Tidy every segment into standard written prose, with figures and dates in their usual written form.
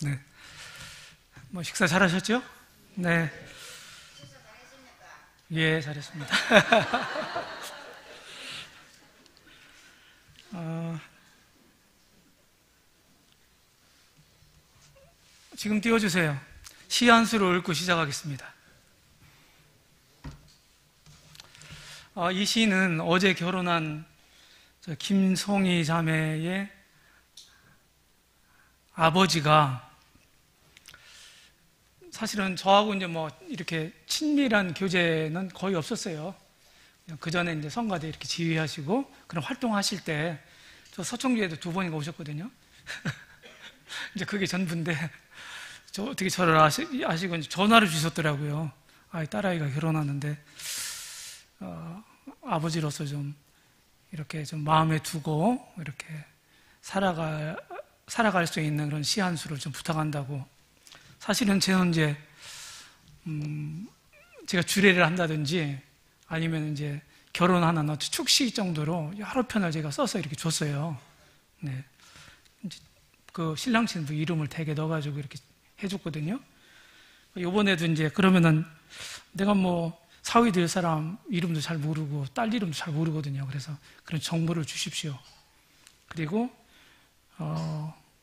네. 뭐 식사 잘하셨죠? 네. 예, 잘했습니다. 지금 띄워주세요. 시 한 수를 읽고 시작하겠습니다. 이 시는 어제 결혼한 김송이 자매의 아버지가, 사실은 저하고 이제 뭐 이렇게 친밀한 교제는 거의 없었어요. 그 전에 이제 성가대 이렇게 지휘하시고 그런 활동하실 때 저 서청주에도 2번인가 오셨거든요. 이제 그게 전부인데, 어떻게 저를 아시고 전화를 주셨더라고요. 딸아이가 결혼하는데 아버지로서 좀 이렇게 좀 마음에 두고 이렇게 살아갈 수 있는 그런 시 한 수를 좀 부탁한다고. 사실은 저는 이제 제가 주례를 한다든지 아니면 이제 결혼하는 축시 정도로 여러 편을 제가 써서 이렇게 줬어요. 네. 그 신랑 신부 이름을 대게 넣어가지고 이렇게 해줬거든요. 요번에도 이제 그러면은 내가 뭐 사위 될 사람 이름도 잘 모르고 딸 이름도 잘 모르거든요. 그래서 그런 정보를 주십시오. 그리고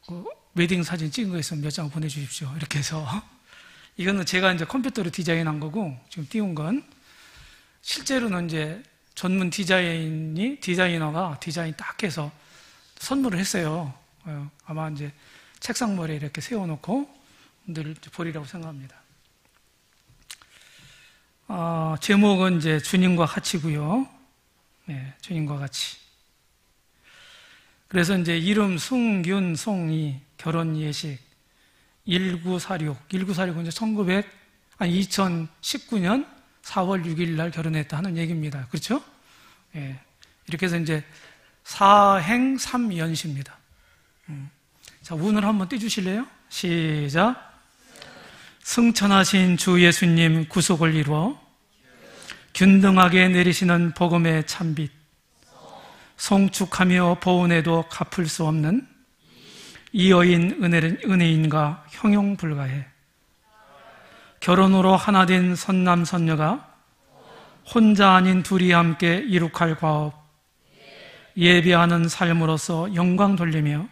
그 웨딩 사진 찍은 거 있으면 몇 장 보내주십시오. 이렇게 해서 이거는 제가 이제 컴퓨터로 디자인한 거고, 지금 띄운 건 실제로는 이제 전문 디자이너가 디자인 딱 해서 선물을 했어요. 아마 이제 책상머리에 이렇게 세워놓고 늘 보리라고 생각합니다. 제목은 이제 주님과 같이고요. 네, 주님과 같이. 그래서 이제 이름 승균, 송이, 결혼 예식 1946 이제 2019년 4월 6일 날 결혼했다 하는 얘기입니다. 그렇죠? 예. 이렇게 해서 이제 사행 3연시입니다. 자, 운을 한번 띄주실래요? 시작. 승천하신 주 예수님 구속을 이루어 균등하게 내리시는 복음의 찬빛, 송축하며 보은해도 갚을 수 없는 이 여인 은혜인가 형용불가해. 결혼으로 하나 된 선남 선녀가 혼자 아닌 둘이 함께 이룩할 과업, 예배하는 삶으로서 영광 돌리며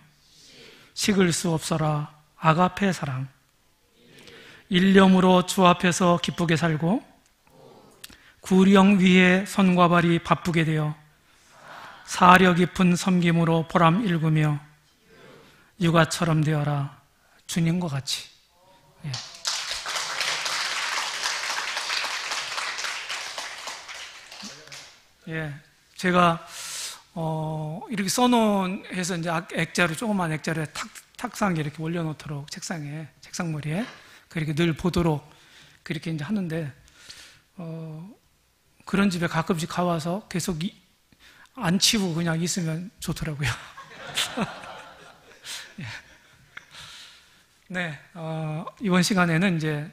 식을 수 없어라 아가페 사랑. 일념으로 주 앞에서 기쁘게 살고 구령 위에 손과 발이 바쁘게 되어 사려 깊은 섬김으로 보람 일구며 육아처럼 되어라 주님과 같이. 예. 예, 제가 이렇게 써놓은 해서 이제 액자로, 조그만 액자로 탁상에 이렇게 올려놓도록 책상머리에 그렇게 늘 보도록 그렇게 이제 하는데, 그런 집에 가끔씩 가와서 계속 안 치우고 그냥 있으면 좋더라고요. 예. 네, 이번 시간에는 이제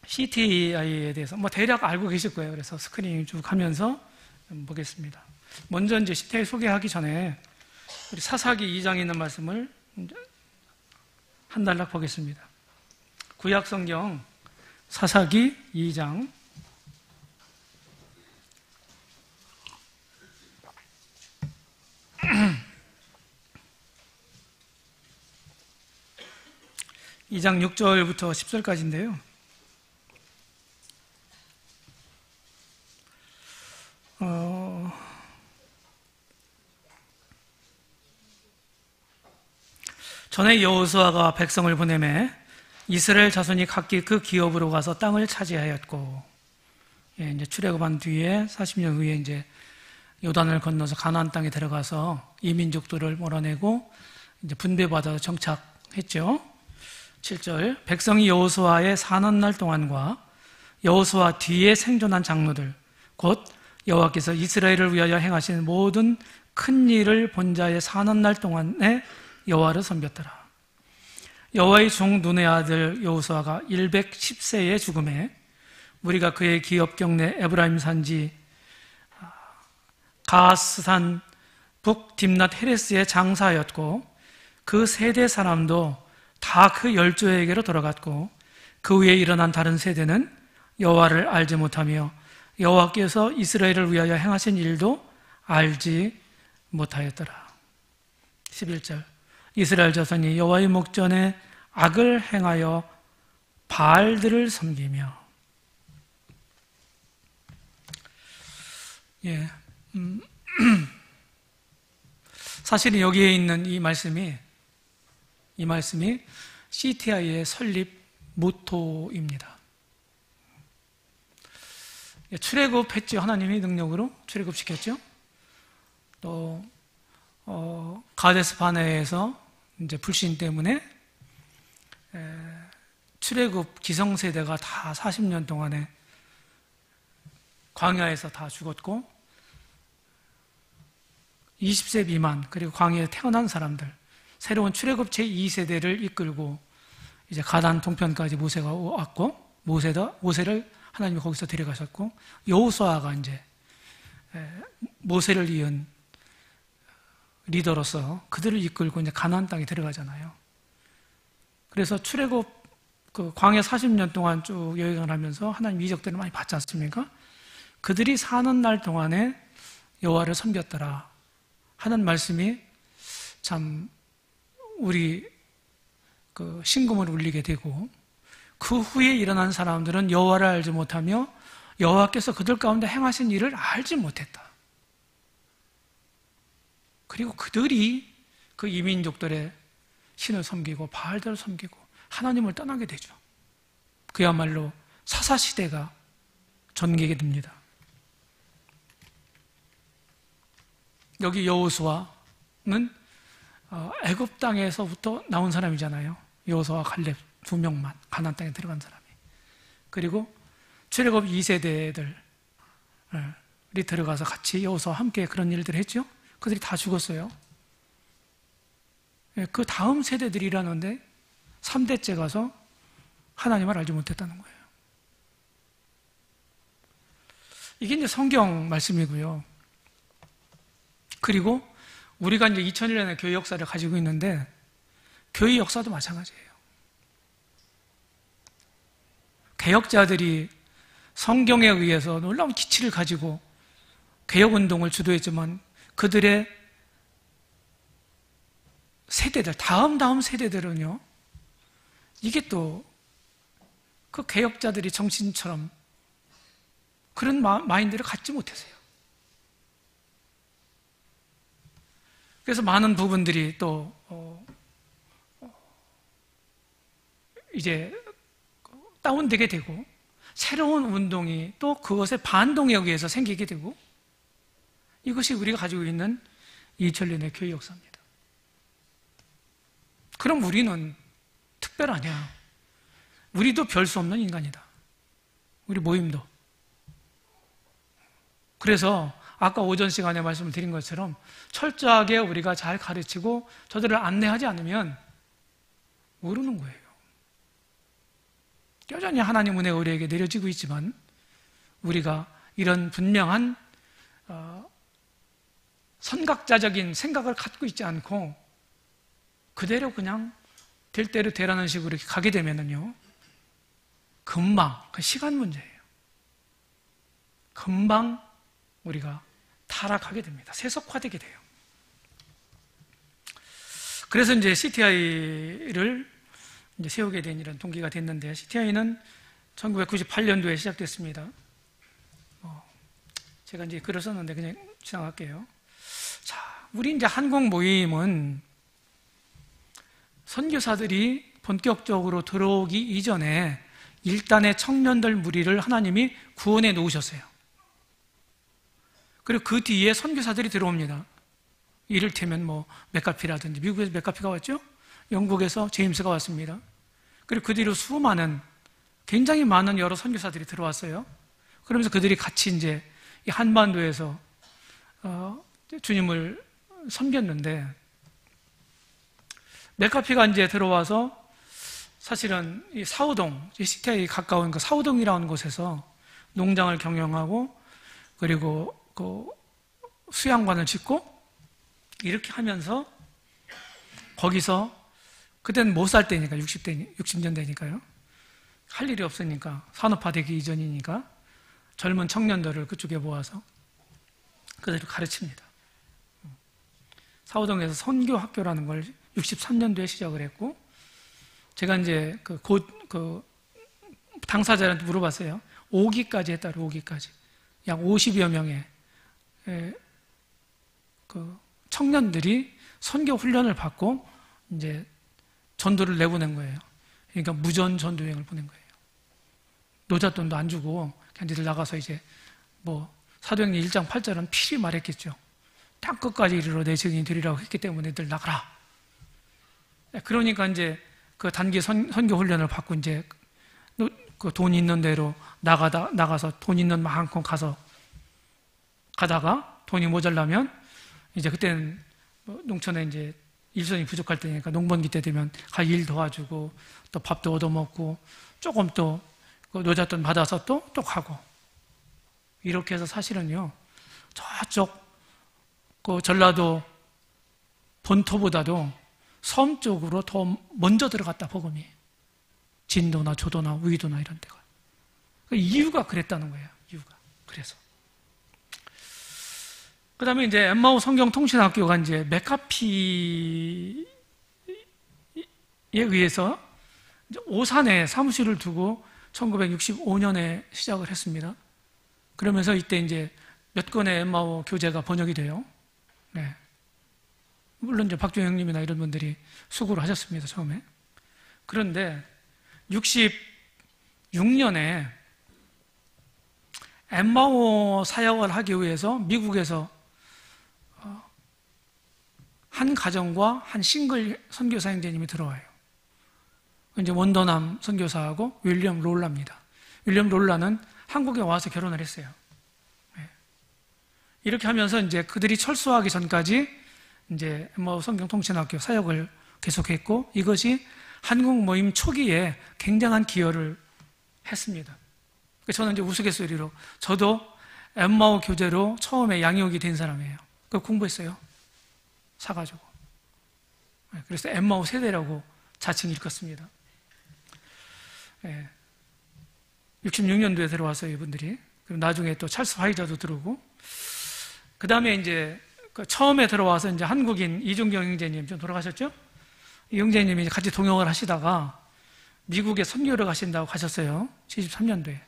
CTI에 대해서 뭐 대략 알고 계실 거예요. 그래서 스크린 쭉 하면서 보겠습니다. 먼저 이제 CTI 소개하기 전에 우리 사사기 2장에 있는 말씀을 한 단락 보겠습니다. 구약 성경 사사기 2장 2장 6절부터 10절까지인데요. 전에 여호수아가 백성을 보내매 이스라엘 자손이 각기 그 기업으로 가서 땅을 차지하였고, 예, 이제 출애굽한 뒤에 40년 후에 이제 요단을 건너서 가나안 땅에 들어가서 이민족들을 몰아내고 이제 분배받아 정착했죠. 7절, 백성이 여호수아의 사는 날 동안과 여호수아 뒤에 생존한 장로들 곧 여호와께서 이스라엘을 위하여 행하신 모든 큰 일을 본 자의 사는 날 동안에 여호와를 섬겼더라. 여호와의 종 눈의 아들 여호수아가 110세에 죽음에 우리가 그의 기업 경내 에브라임 산지 가스산 북 딥낫 헤레스에 장사하였고 그 세대 사람도 다 그 열조에게로 돌아갔고 그 후에 일어난 다른 세대는 여호와를 알지 못하며 여호와께서 이스라엘을 위하여 행하신 일도 알지 못하였더라. 11절 이스라엘 자손이 여호와의 목전에 악을 행하여 바알들을 섬기며 사실은 여기에 있는 이 말씀이 CTI의 설립 모토입니다. 출애굽했죠. 하나님이 능력으로 출애굽시켰죠. 또 가데스 바네에서 이제 불신 때문에 출애굽 기성세대가 다 40년 동안에 광야에서 다 죽었고 20세 미만 그리고 광야에 태어난 사람들 새로운 출애굽 제2세대를 이끌고 이제 가단 동편까지 모세가 왔고 모세를 하나님이 거기서 데려가셨고 여호수아가 이제 모세를 이은 리더로서 그들을 이끌고 이제 가나안 땅에 들어가잖아요. 그래서 출애굽 그 광야 40년 동안 쭉 여행을 하면서 하나님 이적들을 많이 봤지 않습니까? 그들이 사는 날 동안에 여호와를 섬겼더라 하는 말씀이 참 우리 그 심금을 울리게 되고 그 후에 일어난 사람들은 여호와를 알지 못하며 여호와께서 그들 가운데 행하신 일을 알지 못했다. 그리고 그들이 그 이민족들의 신을 섬기고 바알들을 섬기고 하나님을 떠나게 되죠. 그야말로 사사시대가 전개게 됩니다. 여기 여호수아는 애굽 땅에서부터 나온 사람이잖아요. 여호수아와 갈렙 두 명만 가나안 땅에 들어간 사람이. 그리고 출애굽 2세대들이 들어가서 같이 여호수아와 함께 그런 일들을 했죠. 그들이 다 죽었어요. 그 다음 세대들이라는데 3대째 가서 하나님을 알지 못했다는 거예요. 이게 이제 성경 말씀이고요. 그리고 우리가 이제 2001년의 교회 역사를 가지고 있는데 교회 역사도 마찬가지예요. 개혁자들이 성경에 의해서 놀라운 기치를 가지고 개혁운동을 주도했지만 그들의 세대들, 다음 세대들은요, 이게 또 그 개혁자들이 정신처럼 그런 마인드를 갖지 못했어요. 그래서 많은 부분들이 또 이제 다운되게 되고 새로운 운동이 또 그것의 반동에 의해서 생기게 되고 이것이 우리가 가지고 있는 2000년의 교회 역사입니다. 그럼 우리는 특별하냐? 우리도 별 수 없는 인간이다. 우리 모임도. 그래서 아까 오전 시간에 말씀을 드린 것처럼 철저하게 우리가 잘 가르치고 저들을 안내하지 않으면 모르는 거예요. 여전히 하나님 은혜가 우리에게 내려지고 있지만 우리가 이런 분명한 선각자적인 생각을 갖고 있지 않고 그대로 그냥 될 대로 되라는 식으로 이렇게 가게 되면은요, 금방, 그 시간 문제예요. 금방 우리가 타락하게 됩니다. 세속화되게 돼요. 그래서 이제 CTI를 이제 세우게 된 이런 동기가 됐는데, CTI는 1998년도에 시작됐습니다. 제가 이제 글을 썼는데 그냥 지나갈게요. 자, 우리 이제 한국 모임은 선교사들이 본격적으로 들어오기 이전에 일단의 청년들 무리를 하나님이 구원해 놓으셨어요. 그리고 그 뒤에 선교사들이 들어옵니다. 이를테면 뭐 맥카피라든지, 미국에서 맥카피가 왔죠? 영국에서 제임스가 왔습니다. 그리고 그 뒤로 수많은, 굉장히 많은 여러 선교사들이 들어왔어요. 그러면서 그들이 같이 이제 이 한반도에서 주님을 섬겼는데, 맥카피가 이제 들어와서 사실은 이 사우동, CTI에 가까운 그 사우동이라는 곳에서 농장을 경영하고 그리고 그 수양관을 짓고 이렇게 하면서 거기서 그때는 못 살 때니까 60년대니까요. 할 일이 없으니까 산업화되기 이전이니까 젊은 청년들을 그쪽에 모아서 그들을 가르칩니다. 사호동에서 선교학교라는 걸 63년도에 시작을 했고, 제가 이제 당사자한테 물어봤어요. 5기까지 했다로 5기까지. 약 50여 명의 청년들이 선교 훈련을 받고 이제 전도를 내보낸 거예요. 그러니까 무전 전도 여행을 보낸 거예요. 노잣돈도 안 주고 그냥 니들 나가서 이제 사도행전 1장 8절은 필히 말했겠죠. 땅 끝까지 이르러 내 증인이 되리라고 했기 때문에 니들 나가라. 그러니까 이제 그 단기 선교 훈련을 받고 이제 그 돈 있는 대로 나가서 돈 있는 만큼 가다가 돈이 모자라면 이제 그때는 농촌에 이제 일손이 부족할 때니까 농번기 때 되면 일 도와주고 또 밥도 얻어먹고 조금 또 노잣돈 받아서 또 가고, 이렇게 해서 사실은요 저쪽 전라도 본토보다도 섬 쪽으로 더 먼저 들어갔다, 복음이. 진도나 조도나 우이도나 이런 데가. 이유가 그랬다는 거예요. 이유가 그래서. 그 다음에 이제 엠마오 성경통신학교가 이제 맥카피에 의해서 오산에 사무실을 두고 1965년에 시작을 했습니다. 그러면서 이때 이제 몇 권의 엠마오 교재가 번역이 돼요. 네. 물론 이제 박종영 형님이나 이런 분들이 수고를 하셨습니다, 처음에. 그런데 66년에 엠마오 사역을 하기 위해서 미국에서 한 가정과 한 싱글 선교사 형제님이 들어와요. 이제 원더남 선교사하고 윌리엄 롤라입니다. 윌리엄 롤라는 한국에 와서 결혼을 했어요. 네. 이렇게 하면서 이제 그들이 철수하기 전까지 이제 성경통신학교 사역을 계속했고, 이것이 한국 모임 초기에 굉장한 기여를 했습니다. 저는 이제 우스갯소리로 저도 엠마오 교재로 처음에 양육이 된 사람이에요. 그거 공부했어요. 사가지고. 그래서 엠마오 세대라고 자칭 일컫습니다. 66년도에 들어왔어요, 이분들이. 그리고 나중에 또 찰스 화이자도 들어오고, 그 다음에 이제 처음에 들어와서 이제 한국인 이종경 형제님 좀 돌아가셨죠? 이 형제님이 같이 동역을 하시다가 미국에 선교를 가신다고 가셨어요. 73년도에.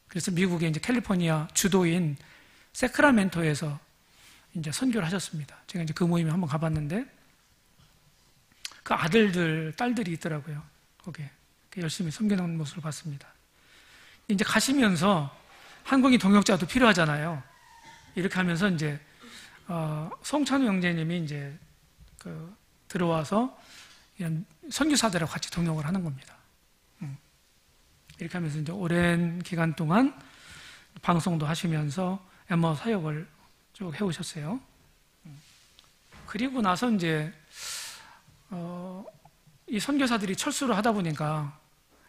그래서 미국의 이제 캘리포니아 주도인 세크라멘토에서 이제 선교를 하셨습니다. 제가 이제 그 모임에 한번 가봤는데, 그 아들들, 딸들이 있더라고요. 거기에. 열심히 섬기는 모습을 봤습니다. 이제 가시면서 한국인 동역자도 필요하잖아요. 이렇게 하면서 이제, 송찬우 형제님이 이제 들어와서 선교사들하고 같이 동역을 하는 겁니다. 이렇게 하면서 이제 오랜 기간 동안 방송도 하시면서 엠마오 사역을 쭉 해오셨어요. 그리고 나서 이제 이 선교사들이 철수를 하다 보니까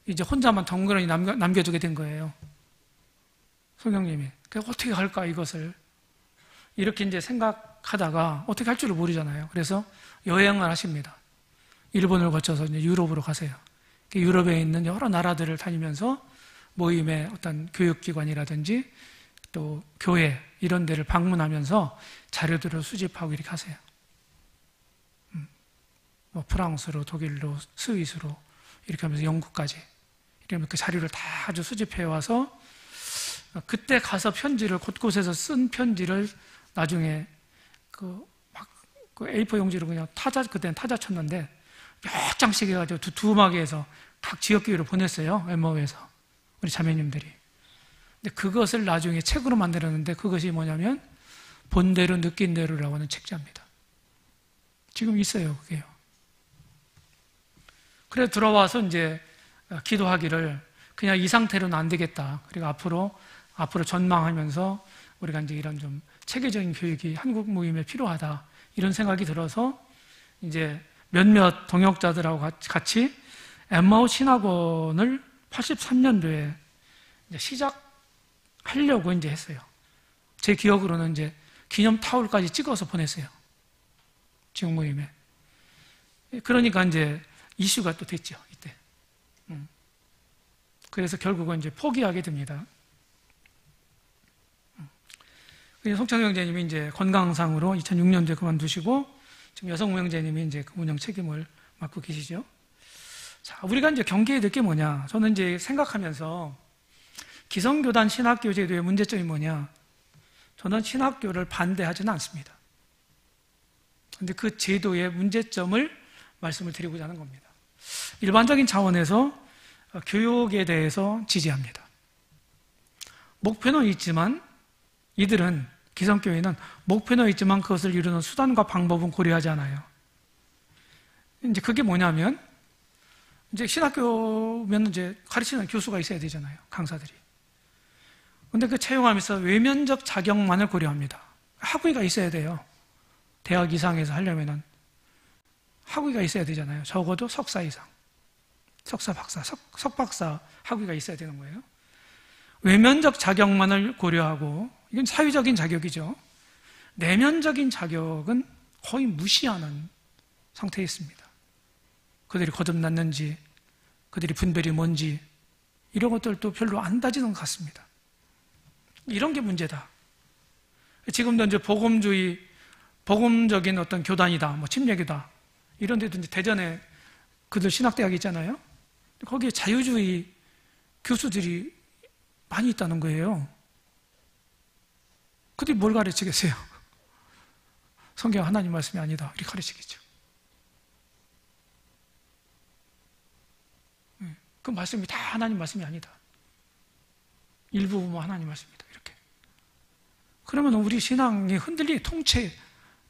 이제 혼자만 덩그러니 남겨두게 된 거예요. 성경님이. 그래서 어떻게 할까, 이것을. 이렇게 이제 생각하다가 어떻게 할 줄을 모르잖아요. 그래서 여행을 하십니다. 일본을 거쳐서 이제 유럽으로 가세요. 유럽에 있는 여러 나라들을 다니면서 모임의 어떤 교육기관이라든지 또 교회 이런 데를 방문하면서 자료들을 수집하고 이렇게 하세요. 프랑스로, 독일로, 스위스로 이렇게 하면서 영국까지 이렇게 하면 그 자료를 다 아주 수집해 와서 그때 가서 편지를 곳곳에서 쓴 편지를 나중에 그 A4 용지로 그냥 그때는 타자 쳤는데 몇 장씩 해가지고 두툼하게 각 지역교회로 보냈어요. 엠마오에서 우리 자매님들이. 근데 그것을 나중에 책으로 만들었는데 그것이 뭐냐면 본대로 느낀 대로라고 하는 책자입니다. 지금 있어요, 그게요. 그래서 들어와서 이제 기도하기를 그냥 이 상태로는 안 되겠다. 그리고 앞으로 전망하면서 우리가 이제 이런 좀 체계적인 교육이 한국 모임에 필요하다. 이런 생각이 들어서 이제 몇몇 동역자들하고 같이 엠마오 신학원을 83년도에 이제 시작하려고 이제 했어요. 제 기억으로는 이제 기념 타올까지 찍어서 보냈어요. 지역 모임에. 그러니까 이제 이슈가 또 됐죠, 이때. 그래서 결국은 이제 포기하게 됩니다. 송창 형제님이 이제 건강상으로 2006년도에 그만두시고, 지금 여성무 형제님이 이제 그 운영 책임을 맡고 계시죠. 자, 우리가 이제 경계해야 될 게 뭐냐? 저는 이제 생각하면서 기성교단 신학교 제도의 문제점이 뭐냐? 저는 신학교를 반대하지는 않습니다. 근데 그 제도의 문제점을 말씀을 드리고자 하는 겁니다. 일반적인 차원에서 교육에 대해서 지지합니다. 목표는 있지만 이들은, 기성교회는 목표는 있지만 그것을 이루는 수단과 방법은 고려하지 않아요. 이제 그게 뭐냐면, 이제 신학교면 이제 가르치는 교수가 있어야 되잖아요, 강사들이. 근데 그 채용하면서 외면적 자격만을 고려합니다. 학위가 있어야 돼요. 대학 이상에서 하려면은 학위가 있어야 되잖아요. 적어도 석사 이상. 석사, 박사, 석박사 학위가 있어야 되는 거예요. 외면적 자격만을 고려하고, 이건 사회적인 자격이죠. 내면적인 자격은 거의 무시하는 상태에 있습니다. 그들이 거듭났는지, 그들이 분별이 뭔지, 이런 것들도 별로 안 따지는 것 같습니다. 이런 게 문제다. 지금도 이제 복음주의, 복음적인 어떤 교단이다, 뭐 침례교다, 이런 데도 이제 대전에 그들 신학대학이 있잖아요. 거기에 자유주의 교수들이 많이 있다는 거예요. 그들이 뭘 가르치겠어요? 성경 하나님 말씀이 아니다, 이렇게 가르치겠죠. 그 말씀이 다 하나님 말씀이 아니다. 일부 뭐 하나님 말씀이다, 이렇게. 그러면 우리 신앙이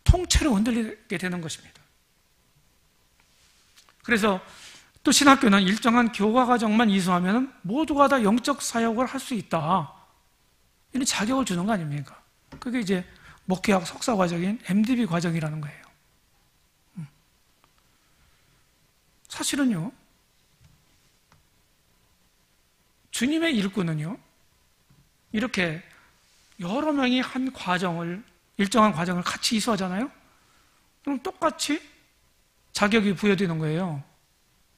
통째로 흔들리게 되는 것입니다. 그래서 또 신학교는 일정한 교과 과정만 이수하면 모두가 다 영적 사역을 할 수 있다, 이런 자격을 주는 거 아닙니까? 그게 이제 목회학 석사 과정인 MDB 과정이라는 거예요. 사실은요, 주님의 일꾼은요, 이렇게 여러 명이 한 과정을, 일정한 과정을 같이 이수하잖아요? 그럼 똑같이 자격이 부여되는 거예요.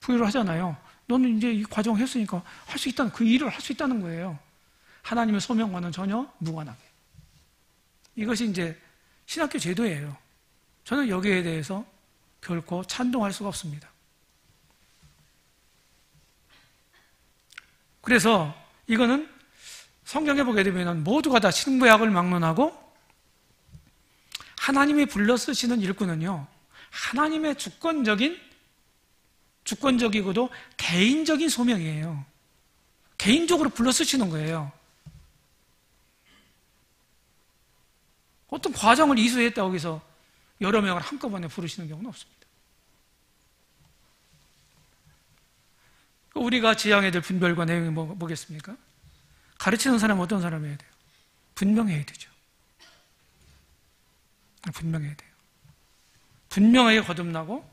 부여를 하잖아요. 너는 이제 이 과정 했으니까 할 수 있다는, 그 일을 할 수 있다는 거예요. 하나님의 소명과는 전혀 무관하게. 이것이 이제 신학교 제도예요. 저는 여기에 대해서 결코 찬동할 수가 없습니다. 그래서 이거는 성경에 보게 되면 모두가 다 신부약을 막론하고, 하나님이 불러 쓰시는 일꾼은요, 하나님의 주권적이고도 개인적인 소명이에요. 개인적으로 불러 쓰시는 거예요. 어떤 과정을 이수했다고 해서 여러 명을 한꺼번에 부르시는 경우는 없습니다. 우리가 지향해야 될 분별과 내용이 뭐겠습니까? 가르치는 사람은 어떤 사람이어야 돼요? 분명해야 되죠. 분명해야 돼요. 분명하게 거듭나고,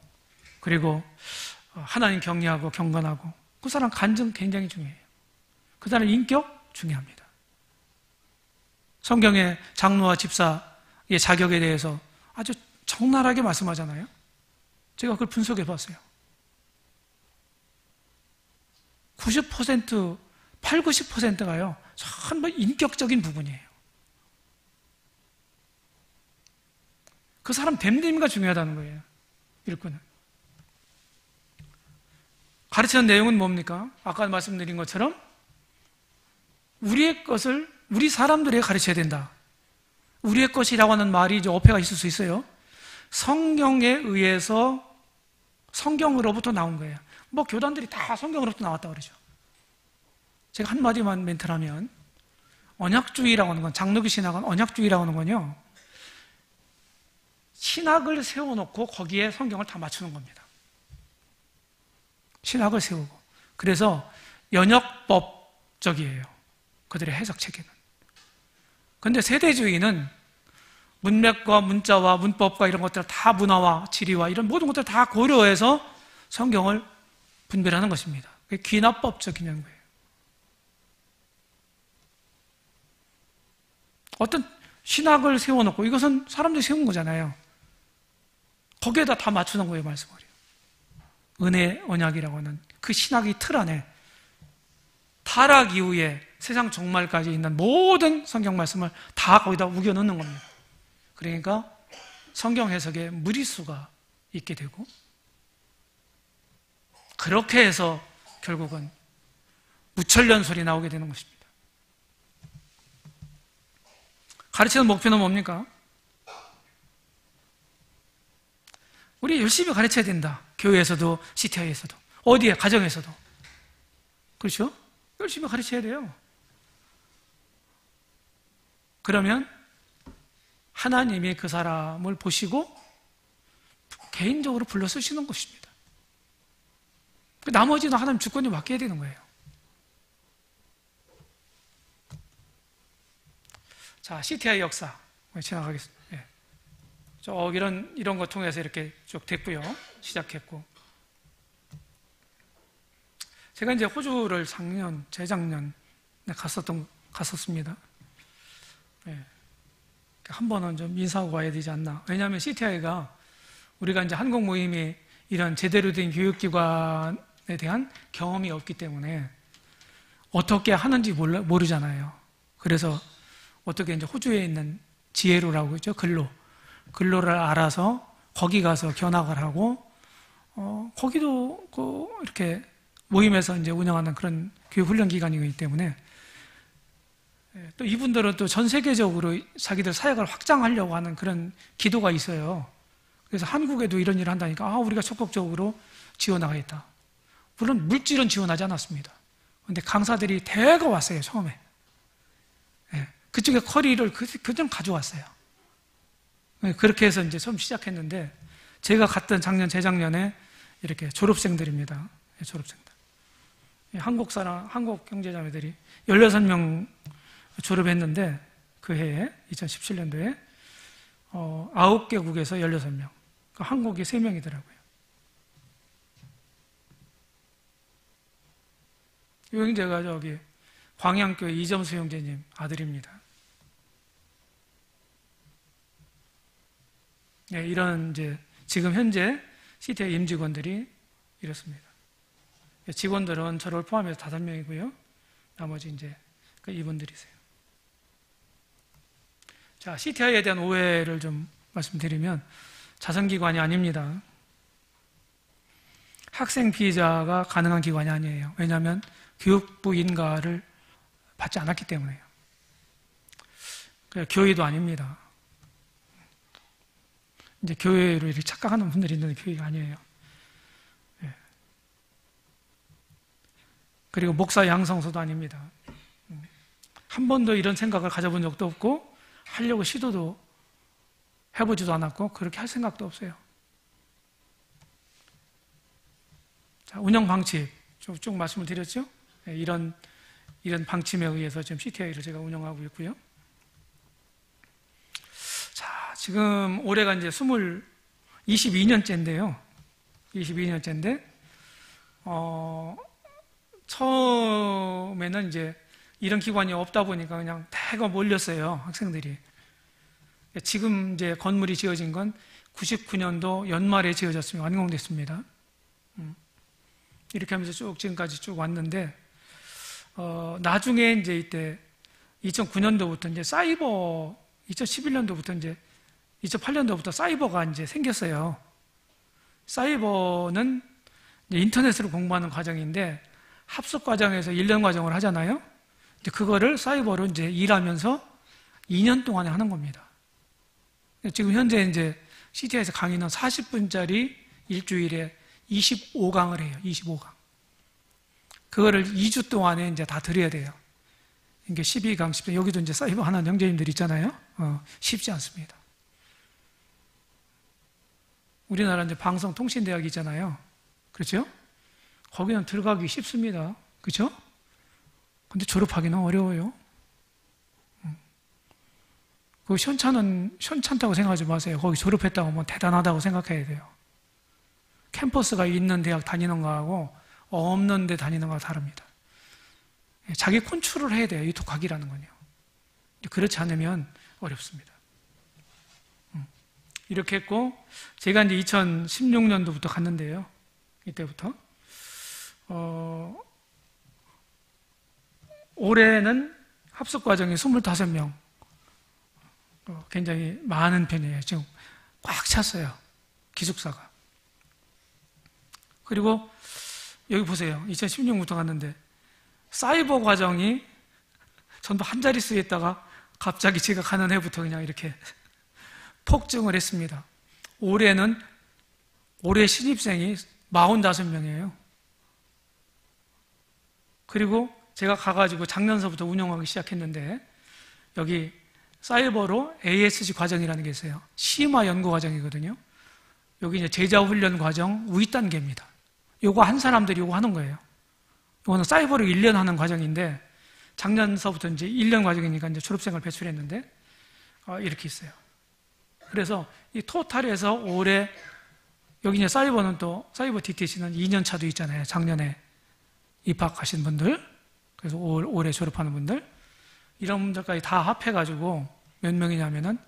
그리고 하나님 경외하고 경건하고, 그 사람 간증 굉장히 중요해요. 그 사람 인격 중요합니다. 성경의 장로와 집사의 자격에 대해서 아주 적나라하게 말씀하잖아요. 제가 그걸 분석해 봤어요. 90%, 90%가요, 전부 인격적인 부분이에요. 그 사람 됨됨이가 중요하다는 거예요, 일꾼은. 가르치는 내용은 뭡니까? 아까 말씀드린 것처럼 우리의 것을 우리 사람들에게 가르쳐야 된다. 우리의 것이라고 하는 말이 이제 어폐가 있을 수 있어요. 성경에 의해서, 성경으로부터 나온 거예요. 뭐 교단들이 다 성경으로부터 나왔다고 그러죠. 제가 한마디만 멘트를 하면, 언약주의라고 하는 건, 장로교 신학은 언약주의라고 하는 건요, 신학을 세워놓고 거기에 성경을 다 맞추는 겁니다. 신학을 세우고. 그래서 연역법적이에요, 그들의 해석 체계는. 그런데 세대주의는 문맥과 문자와 문법과 이런 것들 다, 문화와 지리와 이런 모든 것들을 다 고려해서 성경을 분별하는 것입니다. 그게 귀납법적인 거예요. 어떤 신학을 세워놓고, 이것은 사람들이 세운 거잖아요. 거기에다 다 맞추는 거예요, 말씀을. 은혜 언약이라고 하는 그 신학의 틀 안에 타락 이후에 세상 종말까지 있는 모든 성경 말씀을 다 거기다 우겨 넣는 겁니다. 그러니까 성경 해석에 무리수가 있게 되고, 그렇게 해서 결국은 무천련설이 나오게 되는 것입니다. 가르치는 목표는 뭡니까? 우리 열심히 가르쳐야 된다. 교회에서도, CTI에서도, 어디에, 가정에서도. 그렇죠? 열심히 가르쳐야 돼요. 그러면 하나님이 그 사람을 보시고 개인적으로 불러 쓰시는 것입니다. 나머지는 하나님 주권이 맡겨야 되는 거예요. 자, CTI 역사 지나가겠습니다. 예. 쭉 이런 거 통해서 이렇게 쭉 됐고요. 시작했고. 제가 이제 호주를 재작년에 갔었습니다. 예. 한 번은 좀 인사하고 와야 되지 않나. 왜냐하면 CTI가 우리가 이제 한국 모임이 이런 제대로 된 교육기관에 대한 경험이 없기 때문에 어떻게 하는지 모르잖아요. 그래서 어떻게 이제 호주에 있는 지혜로라고 있죠. 근로를 알아서 거기 가서 견학을 하고, 거기도 이렇게 모임에서 이제 운영하는 그런 교육훈련 기관이기 때문에, 또 이분들은 또 전 세계적으로 자기들 사역을 확장하려고 하는 그런 기도가 있어요. 그래서 한국에도 이런 일을 한다니까, 우리가 적극적으로 지원하겠다. 물론 물질은 지원하지 않았습니다. 그런데 강사들이 대거 왔어요, 처음에. 예, 그쪽에 커리를 그냥 가져왔어요. 예, 그렇게 해서 이제 처음 시작했는데, 제가 갔던 재작년에 이렇게 졸업생들입니다. 예, 졸업생들. 예, 한국 경제자매들이 16명 졸업했는데, 그 해에, 2017년도에, 9개국에서 16명. 한국이 3명이더라고요. 이 형제가 광양교회 이점수 형제님 아들입니다. 네, 이런 지금 현재 CTI 임직원들이 이렇습니다. 직원들은 저를 포함해서 5명이고요. 나머지 이분들이세요. 자, CTI에 대한 오해를 좀 말씀드리면, 자선기관이 아닙니다. 학생 비자가 가능한 기관이 아니에요. 왜냐하면 교육부 인가를 받지 않았기 때문에요. 교회도 아닙니다. 이제 교회로 이렇게 착각하는 분들이 있는데 교회가 아니에요. 예. 그리고 목사 양성소도 아닙니다. 한 번도 이런 생각을 가져본 적도 없고, 하려고 시도도 해보지도 않았고, 그렇게 할 생각도 없어요. 자, 운영 방침 쭉 말씀을 드렸죠? 네, 이런 방침에 의해서 지금 CTI를 제가 운영하고 있고요. 자, 지금 올해가 22년째인데요. 22년째인데, 처음에는 이런 기관이 없다 보니까 그냥 대거 몰렸어요, 학생들이. 지금 건물이 지어진 건 99년도 연말에 지어졌습니다. 완공됐습니다. 이렇게 하면서 지금까지 쭉 왔는데, 나중에 이때 2009년도부터 사이버, 2011년도부터 2008년도부터 사이버가 생겼어요. 사이버는 인터넷으로 공부하는 과정인데, 합숙 과정에서 1년 과정을 하잖아요. 그거를 사이버로 일하면서 2년 동안에 하는 겁니다. 지금 현재 CTI에서 강의는 40분짜리 일주일에 25강을 해요. 25강. 그거를 2주 동안에 다 들어야 돼요. 이게 12강, 10강. 여기도 사이버 하는 형제님들 있잖아요. 쉽지 않습니다. 우리나라 방송통신대학이 있잖아요. 그렇죠? 거기는 들어가기 쉽습니다. 그렇죠? 근데 졸업하기는 어려워요. 그 현찮다고 생각하지 마세요. 거기 졸업했다고 뭐 대단하다고 생각해야 돼요. 캠퍼스가 있는 대학 다니는 거하고 없는 데 다니는 거하고 다릅니다. 자기 컨트롤을 해야 돼요. 이 독학이라는 건요. 그렇지 않으면 어렵습니다. 이렇게 했고, 제가 2016년도부터 갔는데요. 이때부터. 올해는 합숙 과정이 25명. 굉장히 많은 편이에요. 지금 꽉 찼어요. 기숙사가. 그리고 여기 보세요. 2016년부터 갔는데 사이버 과정이 전부 한 자릿수에 있다가 갑자기 제가 가는 해부터 그냥 이렇게 폭증을 했습니다. 올해 신입생이 45명이에요. 그리고 제가 가가지고 작년서부터 운영하기 시작했는데 여기 사이버로 ASG 과정이라는 게 있어요. 심화 연구 과정이거든요. 여기 이제 제자 훈련 과정 우위 단계입니다. 요거 한 사람들이 요거 하는 거예요. 요거는 사이버로 1년 하는 과정인데 작년서부터 이제 1년 과정이니까 이제 졸업생을 배출했는데 이렇게 있어요. 그래서 이 토탈에서 올해 여기 이제 사이버는 또 사이버 DTC는 2년 차도 있잖아요. 작년에 입학하신 분들, 그래서 올해 졸업하는 분들, 이런 분들까지 다 합해가지고 몇 명이냐면은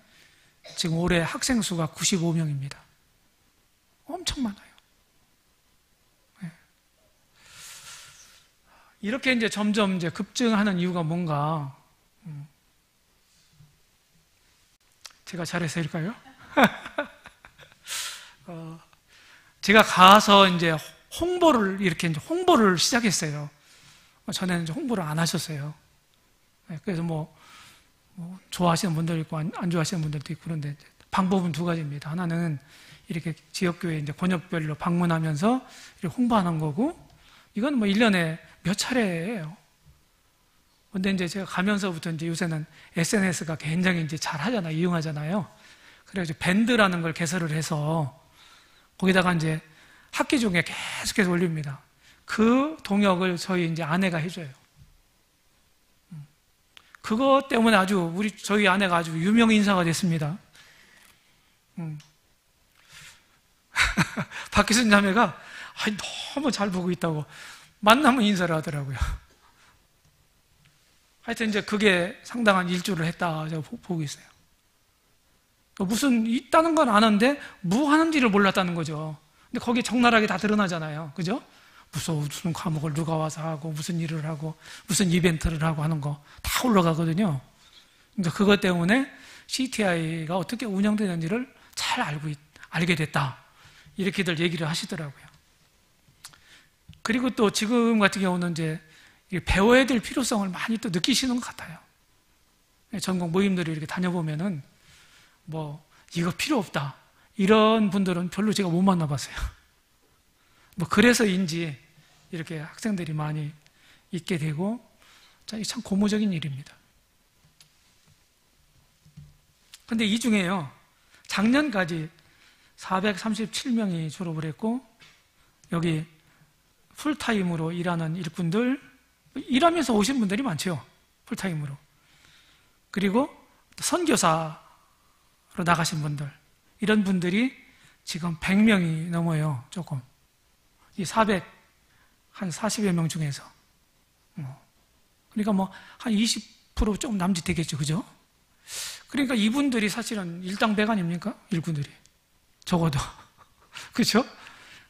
지금 올해 학생 수가 95명입니다. 엄청 많아요. 네. 이렇게 이제 점점 이제 급증하는 이유가 뭔가, 제가 잘해서일까요? 제가 가서 이제 홍보를 시작했어요. 전에는 이제 홍보를 안 하셨어요. 그래서 뭐 좋아하시는 분들 있고 안 좋아하시는 분들도 있고 그런데 방법은 두 가지입니다. 하나는 이렇게 지역교회 이제 권역별로 방문하면서 이렇게 홍보하는 거고, 이건 뭐 1년에 몇 차례예요. 근데 이제 제가 가면서부터 이제 요새는 SNS가 굉장히 이제 잘 하잖아요. 이용하잖아요. 그래가지고 밴드라는 걸 개설을 해서 거기다가 이제 학기 중에 계속해서 올립니다. 그 동역을 저희 이제 아내가 해줘요. 그것 때문에 저희 아내가 아주 유명 인사가 됐습니다. 박기순 자매가 너무 잘 보고 있다고 만나면 인사를 하더라고요. 하여튼 이제 그게 상당한 일조를 했다 제가 보고 있어요. 무슨 있다는 건 아는데 뭐 하는지를 몰랐다는 거죠. 근데 거기에 적나라하게 다 드러나잖아요. 그죠? 무슨 과목을 누가 와서 하고 무슨 일을 하고 무슨 이벤트를 하고 하는 거 다 올라가거든요. 그러니까 그것 때문에 CTI가 어떻게 운영되는지를 잘 알게 됐다. 이렇게들 얘기를 하시더라고요. 그리고 또 지금 같은 경우는 이제 배워야 될 필요성을 많이 또 느끼시는 것 같아요. 전공 모임들을 이렇게 다녀보면은 뭐 이거 필요 없다 이런 분들은 별로 제가 못 만나봤어요. 뭐 그래서인지 이렇게 학생들이 많이 있게 되고 참 고무적인 일입니다. 근데 이 중에요, 작년까지 437명이 졸업을 했고, 여기 풀타임으로 일하는 일꾼들, 일하면서 오신 분들이 많죠. 풀타임으로. 그리고 선교사로 나가신 분들, 이런 분들이 지금 100명이 넘어요. 조금 이 400한 40여 명 중에서. 그러니까 뭐 한 20% 조금 남짓 되겠죠. 그죠? 그러니까 이분들이 사실은 일당백 아닙니까? 일꾼들이 적어도. 그렇죠?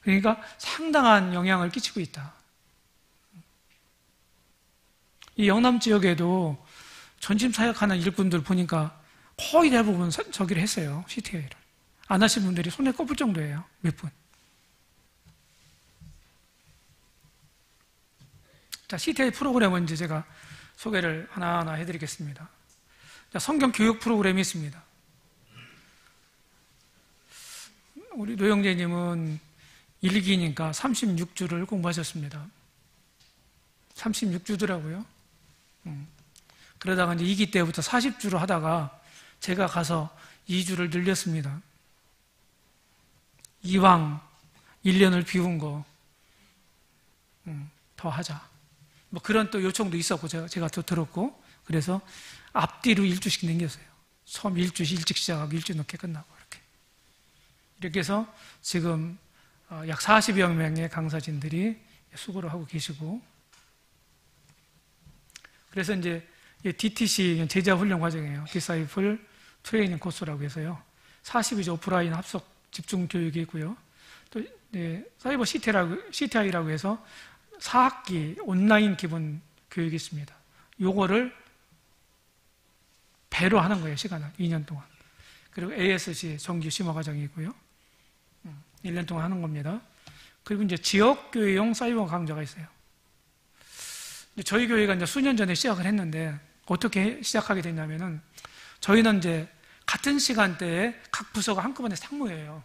그러니까 상당한 영향을 끼치고 있다. 이 영남 지역에도 전심 사역하는 일꾼들 보니까 거의 대부분 저기를 했어요. CTA를. 안 하신 분들이 손에 꼽을 정도예요. 몇 분. 자, CTI 프로그램은 이제 제가 소개를 하나하나 해드리겠습니다. 자, 성경 교육 프로그램이 있습니다. 우리 노영재님은 1기니까 36주를 공부하셨습니다. 36주더라고요. 그러다가 이제 2기 때부터 40주로 하다가 제가 가서 2주를 늘렸습니다. 이왕 1년을 비운 거, 더 하자. 뭐 그런 또 요청도 있었고, 제가 또 들었고, 그래서 앞뒤로 1주씩 남겼어요. 처음 1주 일찍 시작하고 1주 늦게 끝나고, 이렇게 해서 지금 약 40여 명의 강사진들이 수고를 하고 계시고, 그래서 이제 DTC 제자 훈련 과정이에요. 디사이플 트레이닝 코스라고 해서요. 40일 오프라인 합석 집중 교육이 있고요. 또 네, 사이버 CTI라고 해서 4학기 온라인 기본 교육이 있습니다. 요거를 배로 하는 거예요, 시간을. 2년 동안. 그리고 ASC 정규 심화 과정이고요. 1년 동안 하는 겁니다. 그리고 이제 지역교회용 사이버 강좌가 있어요. 저희 교회가 이제 수년 전에 시작을 했는데, 어떻게 시작하게 됐냐면은, 저희는 이제 같은 시간대에 각 부서가 한꺼번에 상무예요.